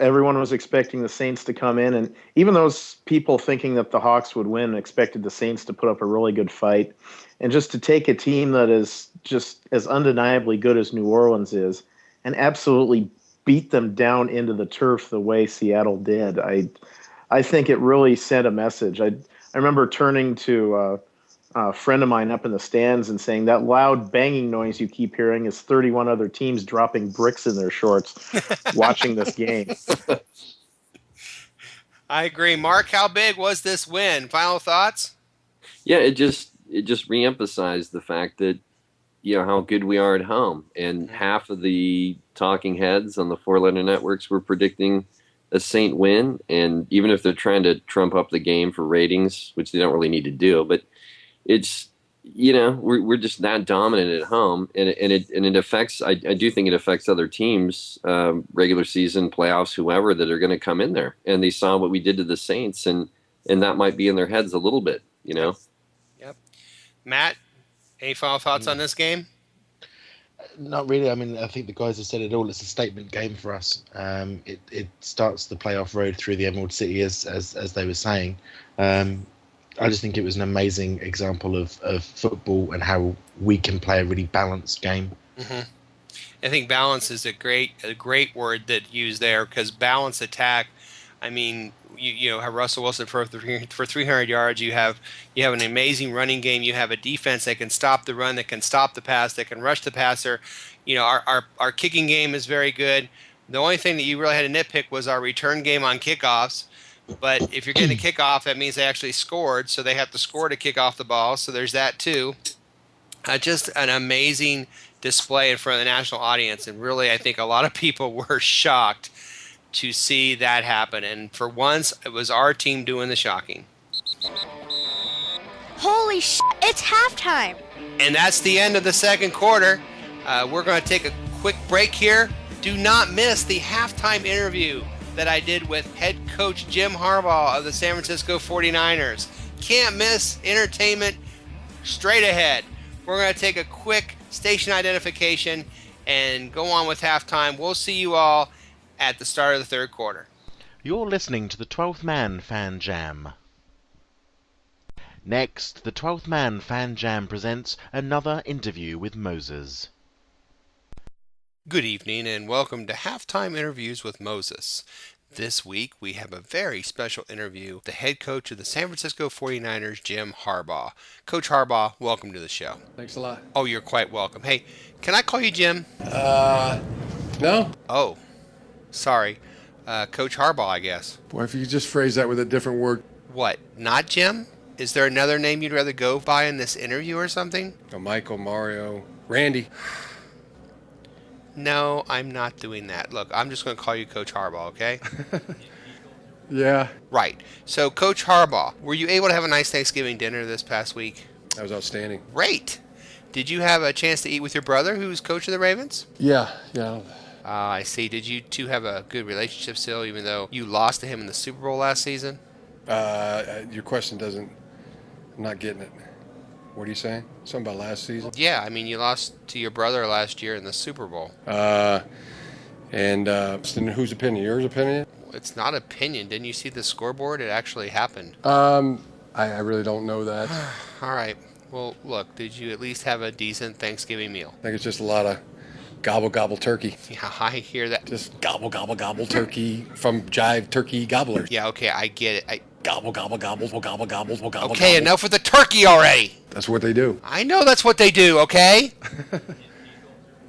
Everyone was expecting the Saints to come in, and even those people thinking that the Hawks would win expected the Saints to put up a really good fight. And just to take a team that is just as undeniably good as New Orleans is and absolutely beat them down into the turf the way Seattle did, I think it really sent a message. I remember turning to a friend of mine up in the stands and saying, that loud banging noise you keep hearing is 31 other teams dropping bricks in their shorts watching this game. I agree. Mark, how big was this win? Final thoughts? Yeah, it just reemphasized the fact that, how good we are at home. And half of the talking heads on the 4-letter networks were predicting a Saint win. And even if they're trying to trump up the game for ratings, which they don't really need to do, but it's, we're just that dominant at home, and it affects. I do think it affects other teams, regular season, playoffs, whoever, that are going to come in there. And they saw what we did to the Saints, and that might be in their heads a little bit, Yep. Matt, any final thoughts on this game? Not really. I mean, I think the guys have said it all. It's a statement game for us. It starts the playoff road through the Emerald City, as they were saying. I just think it was an amazing example of football and how we can play a really balanced game. Mm-hmm. I think balance is a great word that used there, because balanced attack. I mean, you have Russell Wilson for 300 yards. You have an amazing running game. You have a defense that can stop the run, that can stop the pass, that can rush the passer. Our kicking game is very good. The only thing that you really had to nitpick was our return game on kickoffs. But if you're getting a kickoff, that means they actually scored, so they have to score to kick off the ball. So there's that too. Just an amazing display in front of the national audience, and really, I think a lot of people were shocked to see that happen. And for once, it was our team doing the shocking. Holy shit, it's halftime. And that's the end of the second quarter. We're going to take a quick break here. Do not miss the halftime interview that I did with head coach Jim Harbaugh of the San Francisco 49ers. Can't miss entertainment straight ahead. We're going to take a quick station identification and go on with halftime. We'll see you all at the start of the third quarter. You're listening to the 12th Man Fan Jam. Next, the 12th Man Fan Jam presents another interview with Moses. Good evening and welcome to Halftime Interviews with Moses. This week we have a very special interview with the head coach of the San Francisco 49ers, Jim Harbaugh. Coach Harbaugh, welcome to the show. Thanks a lot. Oh, you're quite welcome. Hey, can I call you Jim? No. Oh, sorry. Coach Harbaugh, I guess. Boy, if you could just phrase that with a different word. What, not Jim? Is there another name you'd rather go by in this interview or something? Michael, Mario, Randy. No, I'm not doing that. Look, I'm just going to call you Coach Harbaugh, okay? Yeah, Right. So, Coach Harbaugh, were you able to have a nice Thanksgiving dinner this past week? that was outstanding. Great. Did you have a chance to eat with your brother, who's coach of the Ravens? Yeah. I see. Did you two have a good relationship still, even though you lost to him in the Super Bowl last season? Your question doesn't. I'm not getting it. What are you saying? Something about last season? Yeah, I mean, you lost to your brother last year in the Super Bowl. And whose opinion? Yours opinion? It's not opinion. Didn't you see the scoreboard? It actually happened. I really don't know that. All right. Well, look, did you at least have a decent Thanksgiving meal? I think it's just a lot of gobble gobble turkey. Yeah, I hear that. Just gobble gobble gobble turkey from Jive Turkey Gobblers. Yeah, okay, I get it. Gobble gobble gobble gobble gobble gobble. Okay, enough with the turkey already. That's what they do. I know that's what they do, okay?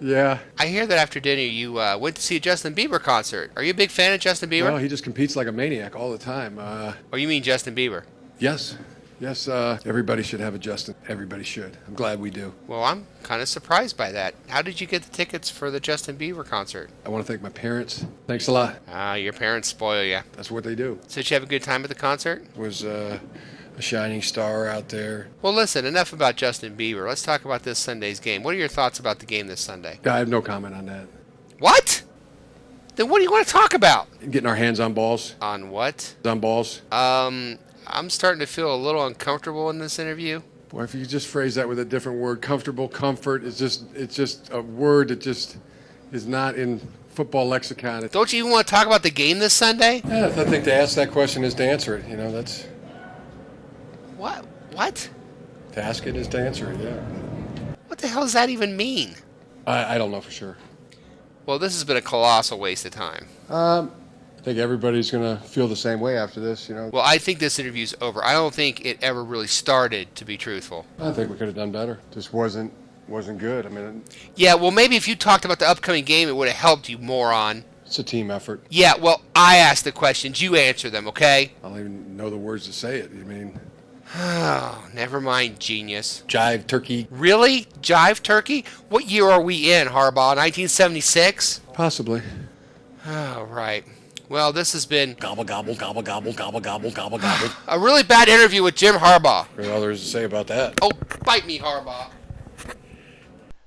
Yeah. I hear that after dinner you went to see a Justin Bieber concert. Are you a big fan of Justin Bieber? Well, he just competes like a maniac all the time. Oh, you mean Justin Bieber? Yes. Everybody should have a Justin. Everybody should. I'm glad we do. Well, I'm kind of surprised by that. How did you get the tickets for the Justin Bieber concert? I want to thank my parents. Thanks a lot. Your parents spoil you. That's what they do. So did you have a good time at the concert? Was a shining star out there. Well, listen, enough about Justin Bieber. Let's talk about this Sunday's game. What are your thoughts about the game this Sunday? I have no comment on that. What? Then what do you want to talk about? Getting our hands on balls. On what? On balls. I'm starting to feel a little uncomfortable in this interview. Boy, if you just phrase that with a different word, comfortable, comfort, it's just a word that just is not in football lexicon. Don't you even want to talk about the game this Sunday? Yeah, I think to ask that question is to answer it. That's... What? What? To ask it is to answer it, yeah. What the hell does that even mean? I don't know for sure. Well, this has been a colossal waste of time. I think everybody's going to feel the same way after this, Well, I think this interview's over. I don't think it ever really started, to be truthful. I think we could have done better. Just wasn't good. I mean... Yeah, well, maybe if you talked about the upcoming game, it would have helped you, moron. It's a team effort. Yeah, well, I asked the questions. You answer them, okay? I don't even know the words to say it. Oh, never mind, genius. Jive Turkey. Really? Jive Turkey? What year are we in, Harbaugh? 1976? Possibly. Oh, right. Well, this has been gobble gobble gobble gobble gobble gobble gobble gobble. A really bad interview with Jim Harbaugh. What all there is to say about that? Oh, bite me, Harbaugh.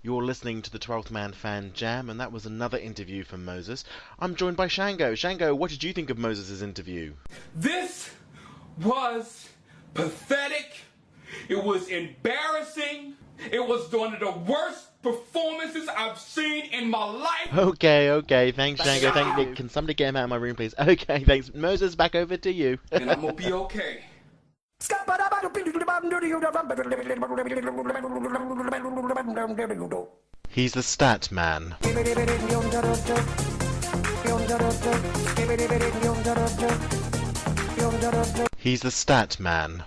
You're listening to the 12th Man Fan Jam, and that was another interview from Moses. I'm joined by Shango. Shango, what did you think of Moses' interview? This was pathetic. It was embarrassing. It was one of the worst performances I've seen in my life. Okay. Thanks, Shango. Thank you. Can somebody get him out of my room, please? Okay, thanks. Moses, back over to you. And I'm going to be okay. He's the stat man. He's the stat man.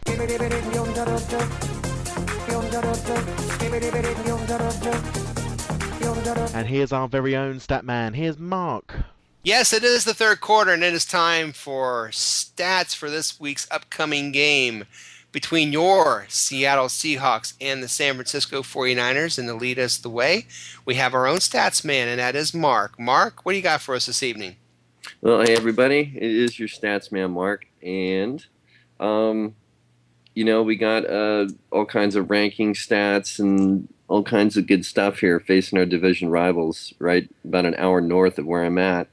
And here's our very own stat man. Here's Mark. Yes, it is the third quarter, and it is time for stats for this week's upcoming game between your Seattle Seahawks and the San Francisco 49ers. And to lead us the way, we have our own stats man, and that is Mark. Mark, what do you got for us this evening? Well, hey, everybody. It is your stats man, Mark. And, we got all kinds of ranking stats and all kinds of good stuff here facing our division rivals right about an hour north of where I'm at.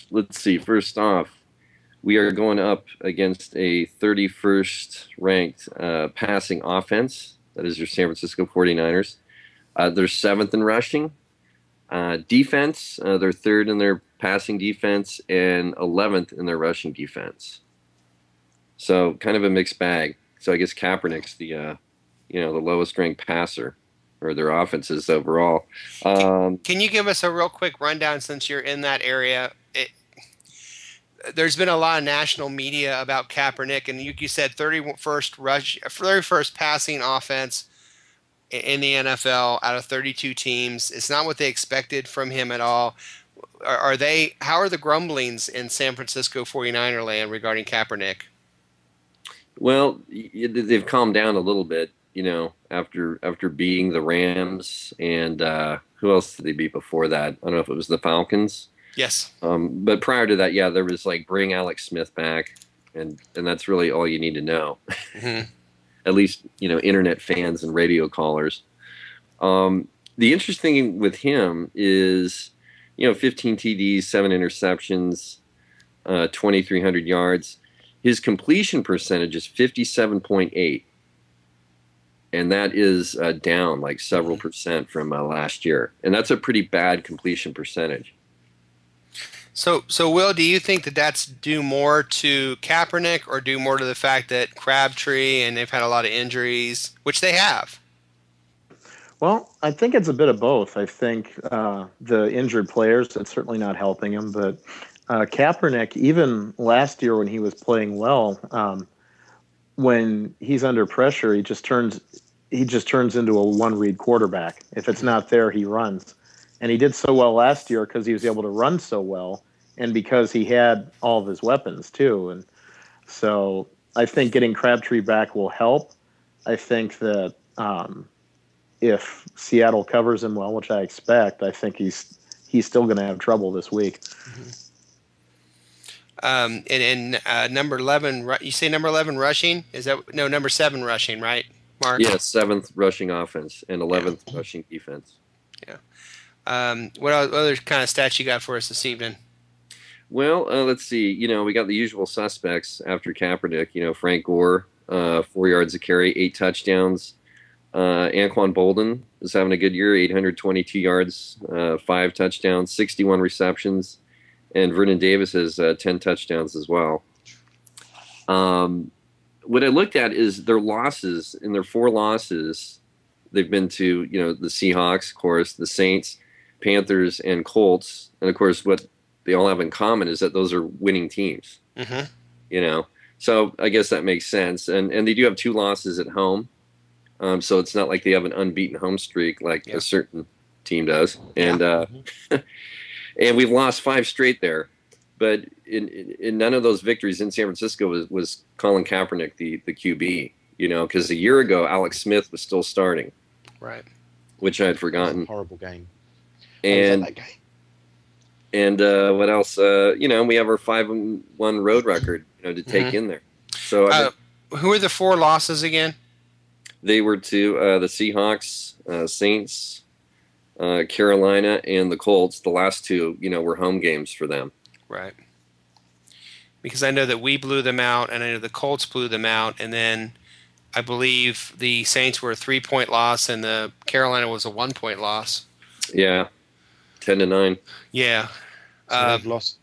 Let's see. First off, we are going up against a 31st ranked passing offense. That is your San Francisco 49ers. They're 7th in rushing. Defense, they're 3rd in their passing defense and 11th in their rushing defense. So kind of a mixed bag. So I guess Kaepernick's the lowest ranked passer, or their offenses overall. Can you give us a real quick rundown since you're in that area? There's been a lot of national media about Kaepernick, and you said 31st passing offense in the NFL out of 32 teams. It's not what they expected from him at all. How are the grumblings in San Francisco 49er land regarding Kaepernick? Well, they've calmed down a little bit, after beating the Rams, and who else did they beat before that? I don't know if it was the Falcons. Yes. But prior to that, yeah, there was like bring Alex Smith back, and that's really all you need to know. Mm-hmm. At least internet fans and radio callers. The interesting thing with him is, 15 TDs, 7 interceptions, 2,300 yards. His completion percentage is 57.8, and that is down like several percent from last year, and that's a pretty bad completion percentage. So Will, do you think that that's due more to Kaepernick or due more to the fact that Crabtree and they've had a lot of injuries, which they have? Well, I think it's a bit of both. I think the injured players, that's certainly not helping him, but Kaepernick, even last year when he was playing well, when he's under pressure, he just turns into a one-read quarterback. If it's not there, he runs. And he did so well last year because he was able to run so well and because he had all of his weapons too. And so I think getting Crabtree back will help. I think that if Seattle covers him well, which I expect, I think he's still going to have trouble this week. And number 11, you say number 11 rushing? Number 7 rushing, right, Mark? Yeah, 7th rushing offense and 11th rushing defense. Yeah. What other kind of stats you got for us this evening? Well, let's see. We got the usual suspects after Kaepernick. Frank Gore, 4 yards a carry, 8 touchdowns. Anquan Bolden is having a good year, 822 yards, 5 touchdowns, 61 receptions. And Vernon Davis has 10 touchdowns as well. What I looked at is their losses. In their 4 losses, they've been to, the Seahawks, of course, the Saints, Panthers, and Colts. And, of course, what they all have in common is that those are winning teams. Mm-hmm. So I guess that makes sense. And they do have 2 losses at home. So it's not like they have an unbeaten home streak like a certain team does. And and we've lost 5 straight there. But in none of those victories in San Francisco was Colin Kaepernick the QB, because a year ago Alex Smith was still starting. Right. Which I had forgotten. Horrible game. And that game? And what else? We have our 5-1 road record, to take in there. So who are the 4 losses again? They were to the Seahawks, Saints, Carolina, and the Colts. The last 2, were home games for them. Right. Because I know that we blew them out, and I know the Colts blew them out, and then I believe the Saints were a 3-point loss, and the Carolina was a 1-point loss. Yeah, 10-9. Yeah. So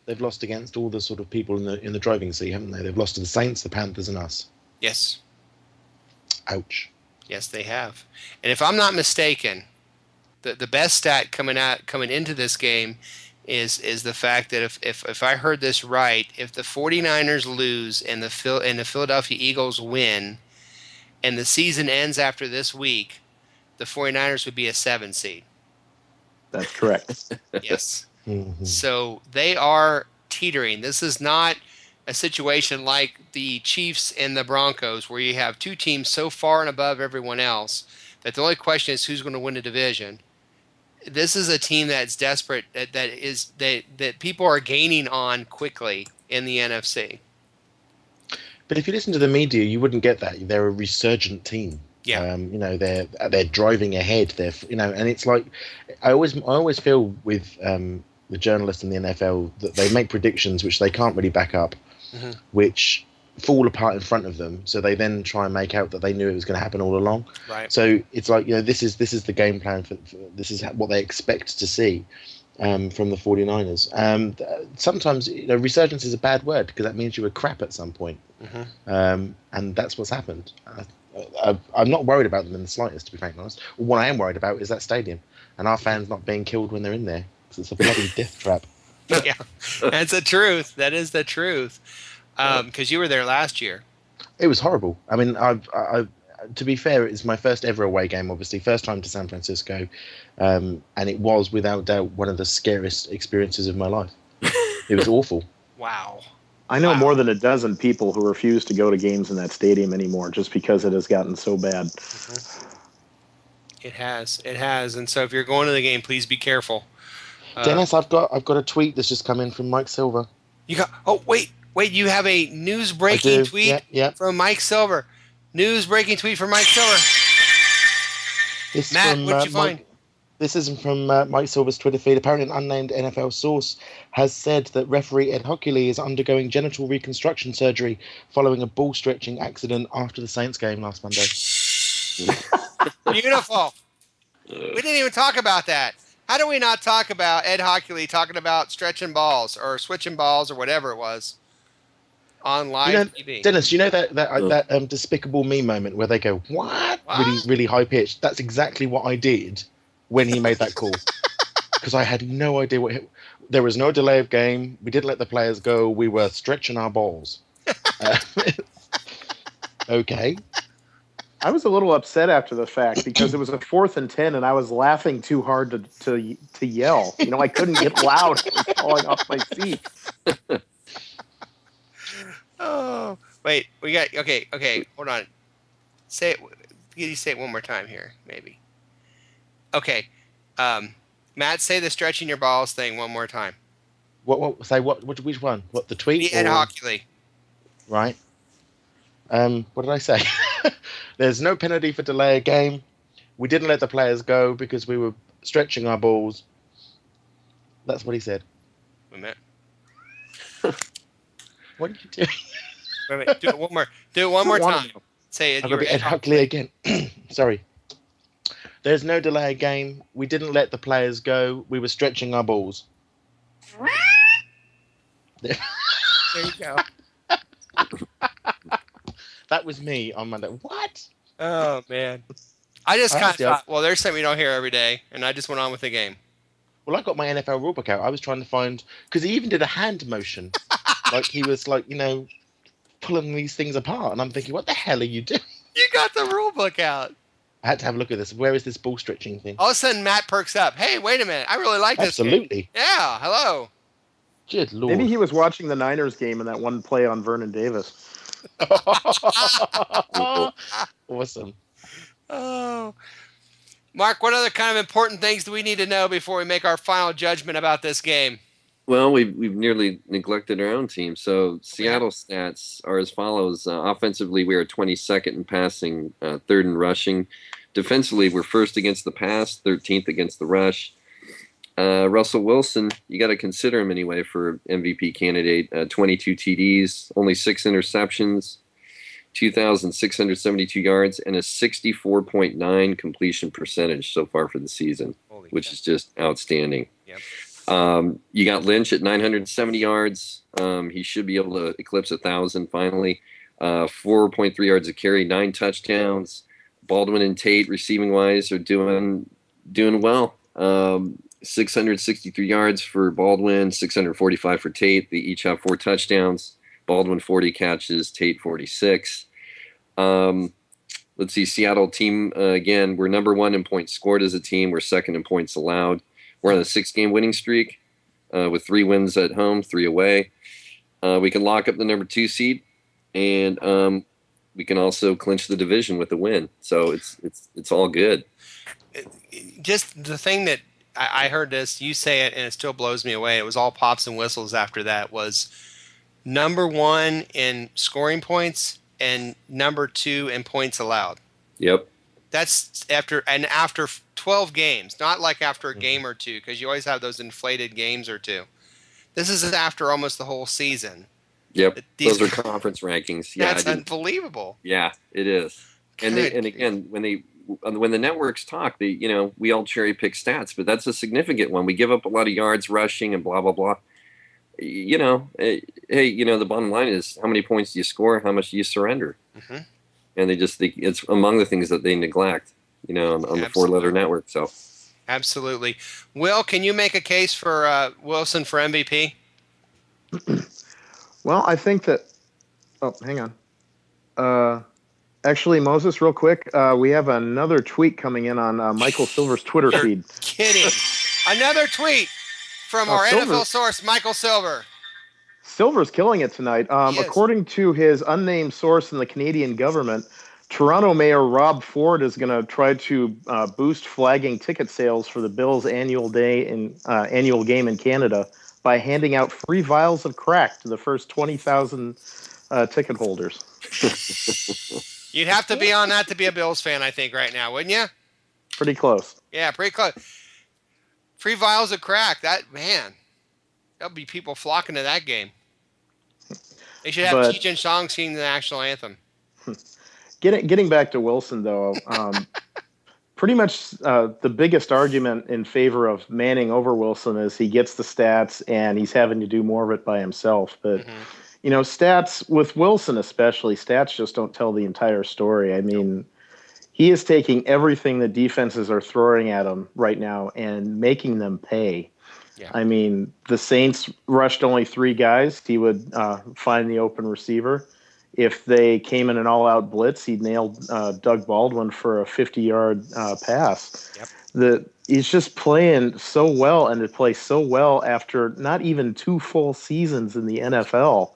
they've lost against all the sort of people in the driving seat, haven't they? They've lost to the Saints, the Panthers, and us. Yes. Ouch. Yes, they have. And if I'm not mistaken, the best stat coming into this game is the fact that if I heard this right, if the 49ers lose and the Philadelphia Eagles win, and the season ends after this week, the 49ers would be a 7 seed. That's correct. Yes. Mm-hmm. So they are teetering. This is not a situation like the Chiefs and the Broncos where you have 2 teams so far and above everyone else that the only question is who's going to win the division. This is a team that's desperate, that people are gaining on quickly in the NFC. But if you listen to the media, you wouldn't get that. They're a resurgent team. Yeah. They're driving ahead. And it's like I always feel with the journalists in the NFL that they make predictions which they can't really back up, which fall apart in front of them. So they then try and make out that they knew it was going to happen all along. Right. So it's like this is the game plan for this is what they expect to see from the 49ers. Sometimes resurgence is a bad word because that means you were crap at some point. And that's what's happened. I'm not worried about them in the slightest, to be frankly honest. What I am worried about is that stadium and our fans not being killed when they're in there. Because it's a bloody death trap. Yeah, that's the truth. That is the truth. Because you were there last year. It was horrible. I mean, to be fair, it's my first ever away game, obviously. First time to San Francisco. And it was, without doubt, one of the scariest experiences of my life. It was awful. Wow. I know more than a dozen people who refuse to go to games in that stadium anymore just because it has gotten so bad. Mm-hmm. It has. And so if you're going to the game, please be careful. Dennis, I've got a tweet that's just come in from Mike Silver. You got? Oh, wait! You have a news breaking tweet from Mike Silver. News breaking tweet from Mike Silver. Matt, what'd you find? This isn't from Mike Silver's Twitter feed. Apparently, an unnamed NFL source has said that referee Ed Hoculi is undergoing genital reconstruction surgery following a ball stretching accident after the Saints game last Monday. Beautiful. We didn't even talk about that. How do we not talk about Ed Hoculi talking about stretching balls or switching balls or whatever it was on live TV? Dennis, you know that Despicable Me moment where they go, what? Really, really high pitched. That's exactly what I did when he made that call. Because I had no idea there was no delay of game. We didn't let the players go. We were stretching our balls. Okay. I was a little upset after the fact because it was a 4th and 10, and I was laughing too hard to yell. You know, I couldn't get loud. I was falling off my seat. Oh, wait. We got okay. Hold on. Say it. Can you say it one more time here, maybe? Okay. Matt, say the stretching your balls thing one more time. Which one? What, the tweet? The Ed Hoculi. Right. What did I say? There's no penalty for delay of game. We didn't let the players go because we were stretching our balls. That's what he said. Wait a minute. What did you do? Wait. Do it one more. Do it one more time. Say it. Ed Hoculi again. Sorry. There's no delay of game. We didn't let the players go. We were stretching our balls. There you go. That was me on Monday. What? Oh, man. I just kind of thought, well, there's something we don't hear every day, and I just went on with the game. Well, I got my NFL rulebook out. I was trying to find... Because he even did a hand motion. Like, he was, pulling these things apart. And I'm thinking, what the hell are you doing? You got the rulebook out. I had to have a look at this. Where is this ball stretching thing? All of a sudden, Matt perks up. Hey, wait a minute. I really like this Absolutely. game. Yeah, hello. Good Lord. Maybe he was watching the Niners game in that one play on Vernon Davis. Awesome. Oh, Mark, what other kind of important things do we need to know before we make our final judgment about this game? Well, we've nearly neglected our own team. So Seattle stats are as follows. Offensively, we are 22nd in passing, 3rd in rushing. Defensively, we're 1st against the pass, 13th against the rush. Russell Wilson, you got to consider him anyway for MVP candidate. 22 TDs, only 6 interceptions, 2,672 yards, and a 64.9 completion percentage so far for the season, which is just outstanding. Yep. You got Lynch at 970 yards. He should be able to eclipse 1,000 finally. 4.3 yards a carry, 9 touchdowns. Baldwin and Tate, receiving-wise, are doing well. 663 yards for Baldwin, 645 for Tate. They each have 4 touchdowns. Baldwin 40 catches, Tate 46. Let's see, Seattle team, again, we're number 1 in points scored as a team. We're 2nd in points allowed. We're on a 6-game winning streak with 3 wins at home, 3 away. We can lock up the number 2 seed, and we can also clinch the division with a win. So it's all good. Just the thing that I heard this, you say it, and it still blows me away. It was all pops and whistles after that. Was number 1 in scoring points and number 2 in points allowed. Yep. That's after 12 games, not like after a game or two, because you always have those inflated games or two. This is after almost the whole season. Yep. Those are conference rankings. Yeah, that's unbelievable. Yeah, it is. And again, when the networks talk, we all cherry pick stats, but that's a significant one. We give up a lot of yards rushing and blah blah blah. Hey, the bottom line is how many points do you score? How much do you surrender? Mm-hmm. And they just think it's among the things that they neglect, on the 4-letter network. So, absolutely. Will, can you make a case for Wilson for MVP? Well, I think that. Oh, hang on. Actually, Moses, real quick, we have another tweet coming in on Michael Silver's Twitter feed. Kidding. Another tweet from our Silver. NFL source, Michael Silver. Silver's killing it tonight. According to his unnamed source in the Canadian government, Toronto Mayor Rob Ford is going to try to boost flagging ticket sales for the Bills' annual game in Canada by handing out free vials of crack to the first 20,000 ticket holders. You'd have to be on that to be a Bills fan, I think, right now, wouldn't you? Pretty close. Yeah, pretty close. Free vials of crack. There'll be people flocking to that game. They should have Cheech and Chong singing the national anthem. Getting back to Wilson, though, pretty much the biggest argument in favor of Manning over Wilson is he gets the stats and he's having to do more of it by himself. But, stats with Wilson especially, stats just don't tell the entire story. I mean, he is taking everything the defenses are throwing at him right now and making them pay. Yeah. I mean, the Saints rushed only 3 guys. He would find the open receiver. If they came in an all-out blitz, he nailed Doug Baldwin for a 50-yard pass. Yep. He's just playing so well, and to play so well after not even 2 full seasons in the NFL.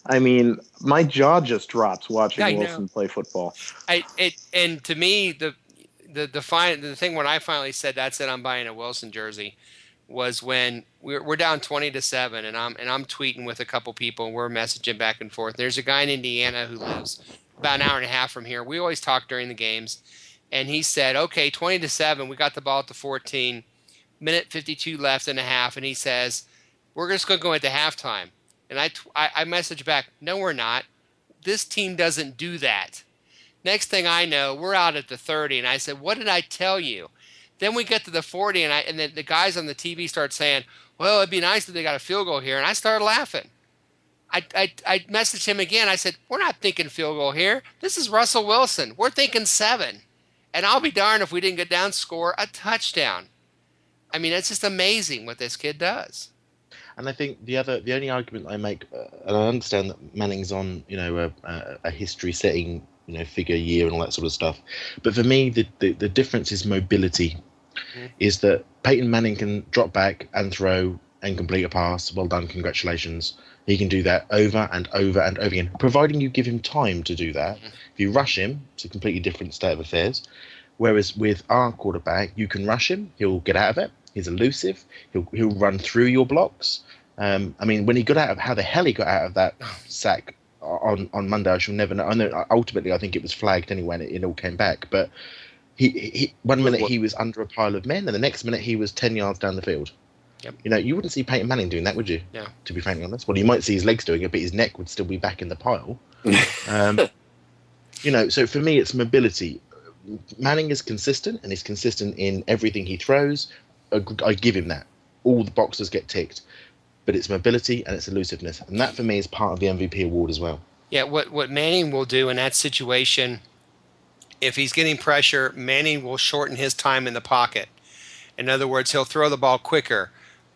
I mean, my jaw just drops watching Wilson play football. And to me, the thing when I finally said that's it, I'm buying a Wilson jersey, was when we're down 20-7, and I'm tweeting with a couple people, and we're messaging back and forth. There's a guy in Indiana who lives about an hour and a half from here. We always talk during the games, and he said, "Okay, 20-7, we got the ball at the 14, minute 52 left and a half," and he says, "We're just going to go into halftime." And I message back, "No, we're not. This team doesn't do that." Next thing I know, we're out at the 30, and I said, "What did I tell you?" Then we get to the 40, and then the guys on the TV start saying, "Well, it'd be nice if they got a field goal here." And I started laughing. I messaged him again. I said, "We're not thinking field goal here. This is Russell Wilson. We're thinking 7. And I'll be darned if we didn't get down, score a touchdown." I mean, it's just amazing what this kid does. And I think the only argument I make, and I understand that Manning's on, a history-setting, figure year and all that sort of stuff. But for me, the difference is mobility. Is that Peyton Manning can drop back and throw and complete a pass. Well done, congratulations. He can do that over and over and over again, providing you give him time to do that. If you rush him, it's a completely different state of affairs. Whereas with our quarterback, you can rush him, he'll get out of it. He's elusive. He'll run through your blocks. I mean, when he got out of how the hell he got out of that sack on Monday, I shall never know. I know ultimately I think it was flagged anyway, and it all came back. But he one minute he was under a pile of men, and the next minute he was 10 yards down the field. Yep. You wouldn't see Peyton Manning doing that, would you? Yeah. To be frankly honest, well, you might see his legs doing it, but his neck would still be back in the pile. So for me, it's mobility. Manning is consistent, and he's consistent in everything he throws. I give him that. All the boxes get ticked. But it's mobility and it's elusiveness. And that, for me, is part of the MVP award as well. Yeah, what Manning will do in that situation, if he's getting pressure, Manning will shorten his time in the pocket. In other words, he'll throw the ball quicker.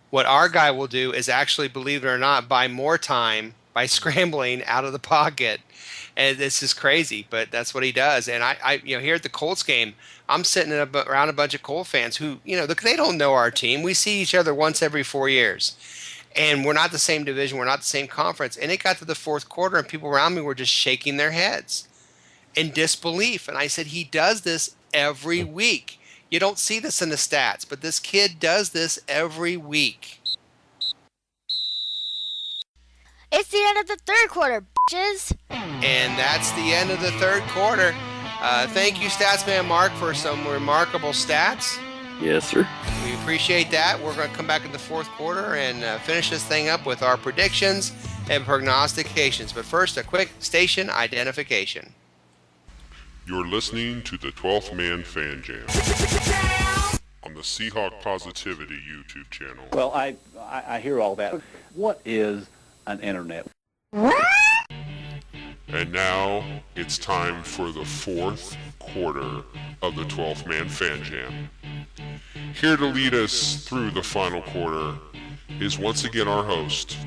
What our guy will do is actually, believe it or not, buy more time by scrambling out of the pocket. And this is crazy, but that's what he does. And I here at the Colts game, I'm sitting around a bunch of Colts fans who, they don't know our team. We see each other once every 4 years. And we're not the same division. We're not the same conference. And it got to the fourth quarter, and people around me were just shaking their heads in disbelief. And I said, he does this every week. You don't see this in the stats, but this kid does this every week. It's the end of the third quarter, bitches. And that's the end of the third quarter. Thank you, Statsman Mark, for some remarkable stats. Yes, sir. We appreciate that. We're going to come back in the fourth quarter and finish this thing up with our predictions and prognostications. But first, a quick station identification. You're listening to the 12th Man Fan Jam on the Seahawk Positivity YouTube channel. Well, I hear all that. What is an internet? And now it's time for the fourth quarter of the 12th Man Fan Jam. Here to lead us through the final quarter is once again our host,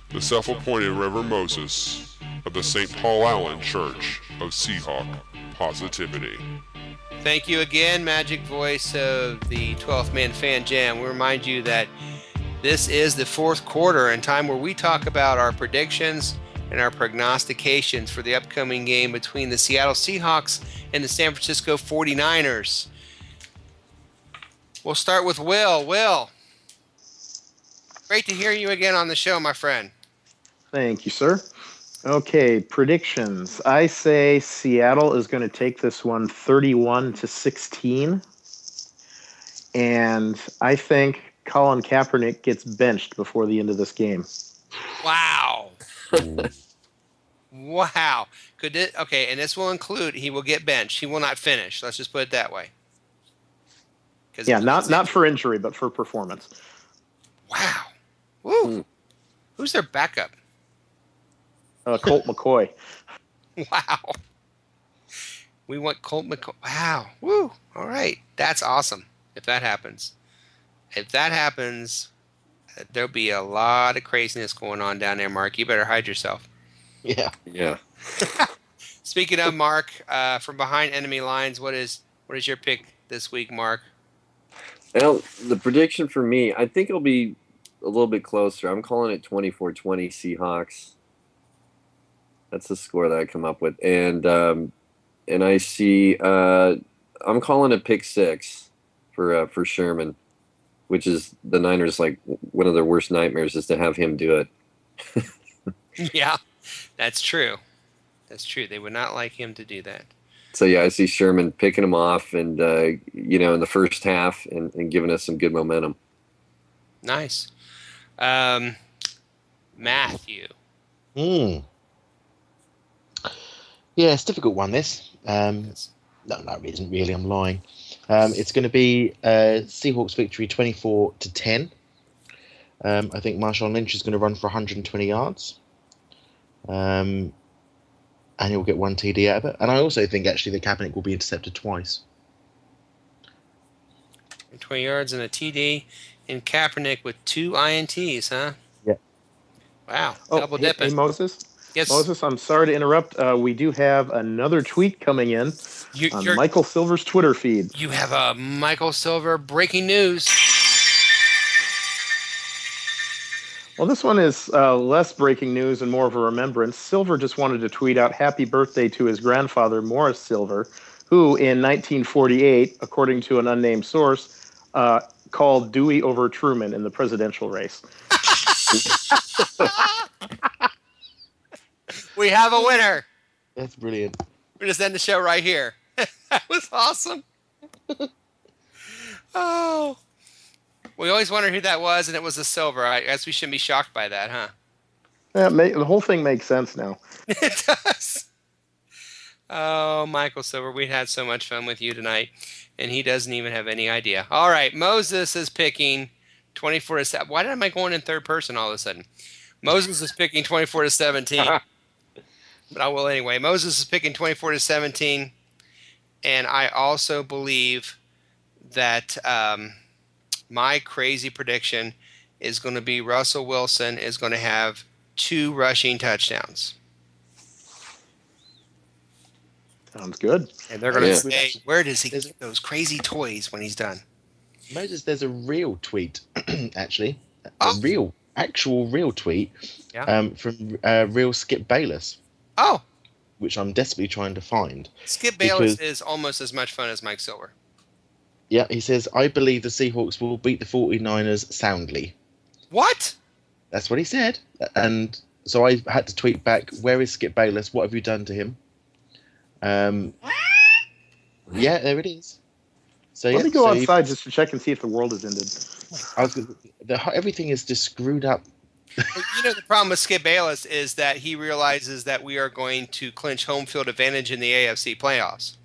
the self-appointed Reverend Moses of the St. Paul Allen Church of Seahawk Positivity. Thank you again, Magic Voice of the 12th Man Fan Jam. We remind you that This is the fourth quarter and time where we talk about our predictions and our prognostications for the upcoming game between the Seattle Seahawks and the San Francisco 49ers. We'll start with Will. Will, great to hear you again on the show, my friend. Thank you, sir. Okay, predictions. I say Seattle is going to take this one 31-16. And I think Colin Kaepernick gets benched before the end of this game. Wow. Wow. Okay, and this will include he will get benched. He will not finish. Let's just put it that way. Yeah, not for injury, but for performance. Wow. Woo. Who's their backup? Colt McCoy. Wow. We want Colt McCoy. Wow. Woo. All right. That's awesome if that happens. If that happens, there'll be a lot of craziness going on down there, Mark. You better hide yourself. Yeah. Speaking of Mark, from behind enemy lines, what is your pick this week, Mark? Well, the prediction for me, I think it'll be a little bit closer. I'm calling it 24-20 Seahawks. That's the score that I come up with. And I see I'm calling it pick 6 for Sherman, which is the Niners, like, one of their worst nightmares is to have him do it. Yeah, that's true. That's true. They would not like him to do that. So, yeah, I see Sherman picking him off and, in the first half and giving us some good momentum. Nice. Matthew. Yeah, it's a difficult one, this. No, it isn't really. I'm lying. It's going to be Seahawks victory 24-10. I think Marshawn Lynch is going to run for 120 yards. And he'll get 1 TD out of it. And I also think, actually, the Kaepernick will be intercepted twice. 20 yards and a TD. And Kaepernick with 2 INTs, huh? Yeah. Wow. Double dipping. Hey, Moses? Yes. Moses, I'm sorry to interrupt. We do have another tweet coming in on Michael Silver's Twitter feed. You have a Michael Silver breaking news. Well, this one is less breaking news and more of a remembrance. Silver just wanted to tweet out happy birthday to his grandfather, Morris Silver, who in 1948, according to an unnamed source, called Dewey over Truman in the presidential race. We have a winner. That's brilliant. We're just end the show right here. That was awesome. Oh. We always wondered who that was, and it was a Silver. I guess we shouldn't be shocked by that, huh? Yeah, the whole thing makes sense now. It does. Oh, Michael Silver, we had so much fun with you tonight, and he doesn't even have any idea. All right, Moses is picking 24-7. Why am I going in third person all of a sudden? Moses is picking 24-17. But I will anyway. Moses is picking 24-17, and I also believe that my crazy prediction is going to be Russell Wilson is going to have 2 rushing touchdowns. Sounds good. And they're going to say, where does he get those crazy toys when he's done? Moses, there's a real tweet, actually. Actual real tweet from real Skip Bayless. Oh. Which I'm desperately trying to find. Skip Bayless is almost as much fun as Mike Silver. Yeah, he says, I believe the Seahawks will beat the 49ers soundly. What? That's what he said. And so I had to tweet back, where is Skip Bayless? What have you done to him? Yeah, there it is. So Let me go outside just to check and see if the world has ended. Everything is just screwed up. The problem with Skip Bayless is that he realizes that we are going to clinch home field advantage in the AFC playoffs.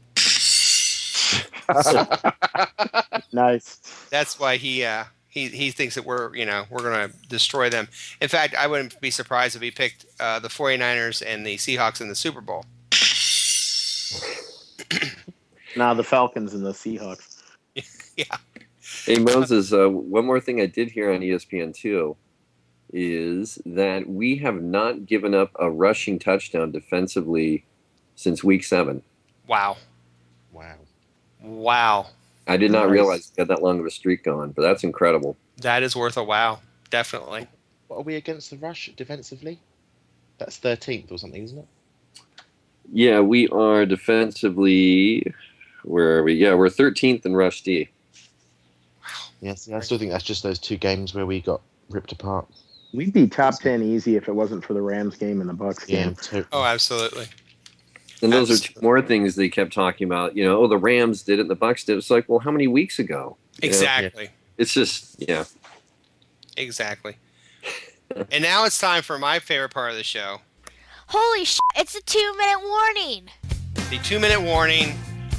Nice. That's why he thinks that we're going to destroy them. In fact, I wouldn't be surprised if he picked the 49ers and the Seahawks in the Super Bowl. The Falcons and the Seahawks. Yeah. Hey, Moses, one more thing I did hear on ESPN2 is that we have not given up a rushing touchdown defensively since week 7. Wow. I did not realize we had that long of a streak going, but that's incredible. That is worth a wow. definitely. What are we against the rush defensively? That's 13th or something, isn't it? Yeah, we are defensively. Where are we? Yeah, we're 13th in rush D. Yes, I still think that's just those 2 games where we got ripped apart. We'd be top 10 easy if it wasn't for the Rams game and the Bucks game. Totally. Oh, absolutely. And those are 2 more things they kept talking about. The Rams did it, the Bucks did it. It's like, well, how many weeks ago? Exactly. It's just, yeah. Exactly. And now it's time for my favorite part of the show. Holy shit, it's a 2-minute warning. The 2-minute warning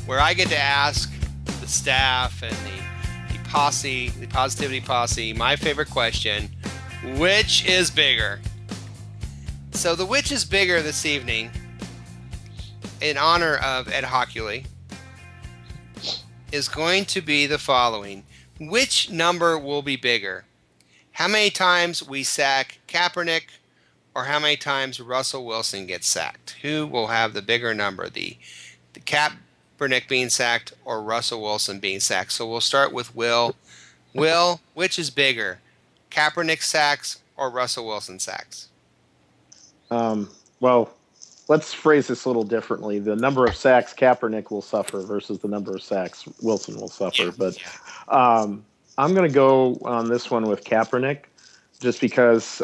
where I get to ask the staff and the posse, the positivity posse, my favorite question, which is bigger? So the which is bigger this evening, in honor of Ed Hoculi, is going to be the following. Which number will be bigger? How many times we sack Kaepernick, or how many times Russell Wilson gets sacked? Who will have the bigger number? The Kaepernick being sacked or Russell Wilson being sacked? So we'll start with Will. Will, which is bigger? Kaepernick sacks or Russell Wilson sacks? Well, let's phrase this a little differently. The number of sacks Kaepernick will suffer versus the number of sacks Wilson will suffer. I'm going to go on this one with Kaepernick just because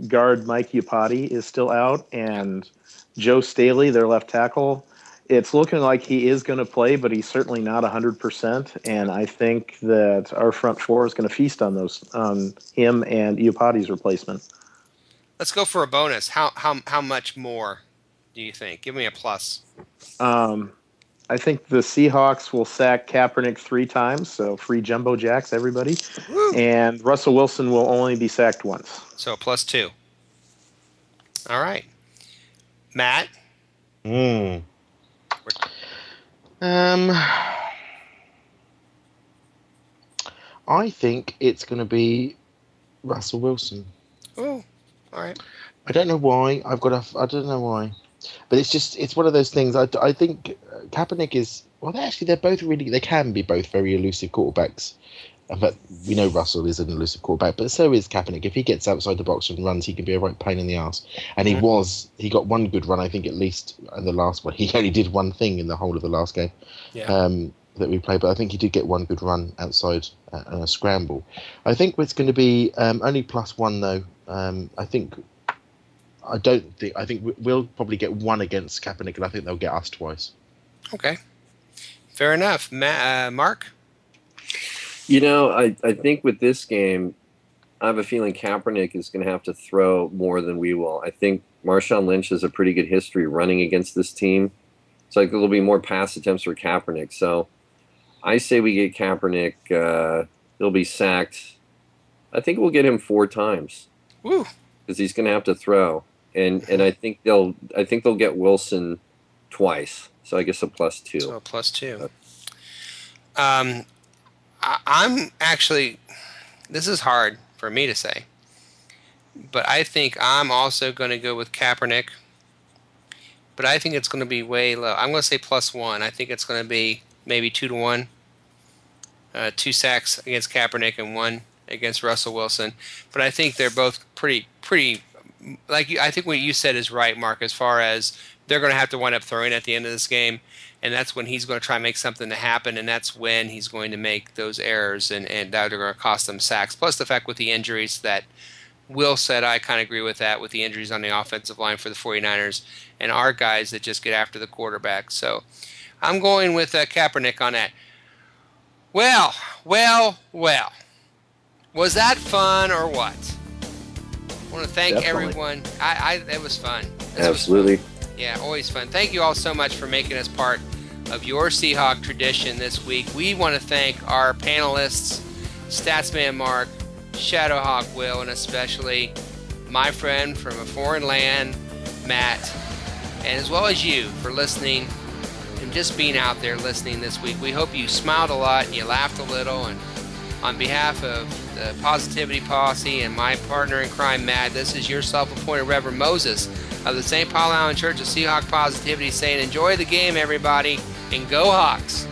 guard Mike Iupati is still out, and Joe Staley, their left tackle, it's looking like he is going to play, but he's certainly not 100%. And I think that our front four is going to feast on him and Iupati's replacement. Let's go for a bonus. How much more do you think? Give me a plus. I think the Seahawks will sack Kaepernick 3 times, so free jumbo jacks, everybody. Woo. And Russell Wilson will only be sacked once. So +2. All right. Matt? I think it's going to be Russell Wilson. Oh, all right. I don't know why. I don't know why. But it's one of those things. I think Kaepernick is, they're both really, they can be both very elusive quarterbacks. But we know Russell is an elusive quarterback, but so is Kaepernick. If he gets outside the box and runs, he can be a right pain in the ass. And he got one good run, I think, at least in the last one. He only did one thing in the whole of the last game that we played, but I think he did get one good run outside a scramble. I think it's going to be only +1 though. I think we'll probably get 1 against Kaepernick, and I think they'll get us twice. Okay, fair enough. Mark? I think with this game, I have a feeling Kaepernick is going to have to throw more than we will. I think Marshawn Lynch has a pretty good history running against this team. So there'll be more pass attempts for Kaepernick. So I say we get Kaepernick. He'll be sacked. I think we'll get him 4 times. Woo! Because he's going to have to throw. And I think they'll get Wilson twice. So I guess a +2. So a +2. I'm actually, this is hard for me to say, but I think I'm also going to go with Kaepernick, but I think it's going to be way low. I'm going to say +1. I think it's going to be maybe 2-1, 2 sacks against Kaepernick and 1 against Russell Wilson. But I think they're both pretty. I think what you said is right, Mark. As far as they're going to have to wind up throwing at the end of this game. And that's when he's going to try and make something to happen, and that's when he's going to make those errors, and that are going to cost them sacks. Plus the fact with the injuries that Will said, I kind of agree with that, with the injuries on the offensive line for the 49ers and our guys that just get after the quarterback. So I'm going with Kaepernick on that. Well. Was that fun or what? I want to thank everyone. It was fun. Absolutely. Yeah, always fun. Thank you all so much for making us part of your Seahawk tradition this week. We want to thank our panelists, Statsman Mark, Shadowhawk Will, and especially my friend from a foreign land, Matt, and as well as you for listening and just being out there listening this week. We hope you smiled a lot and you laughed a little. And on behalf of the Positivity Posse and my partner in crime, Matt, this is your self-appointed Reverend Moses of the St. Paul Island Church of Seahawk Positivity saying, enjoy the game, everybody, and go Hawks.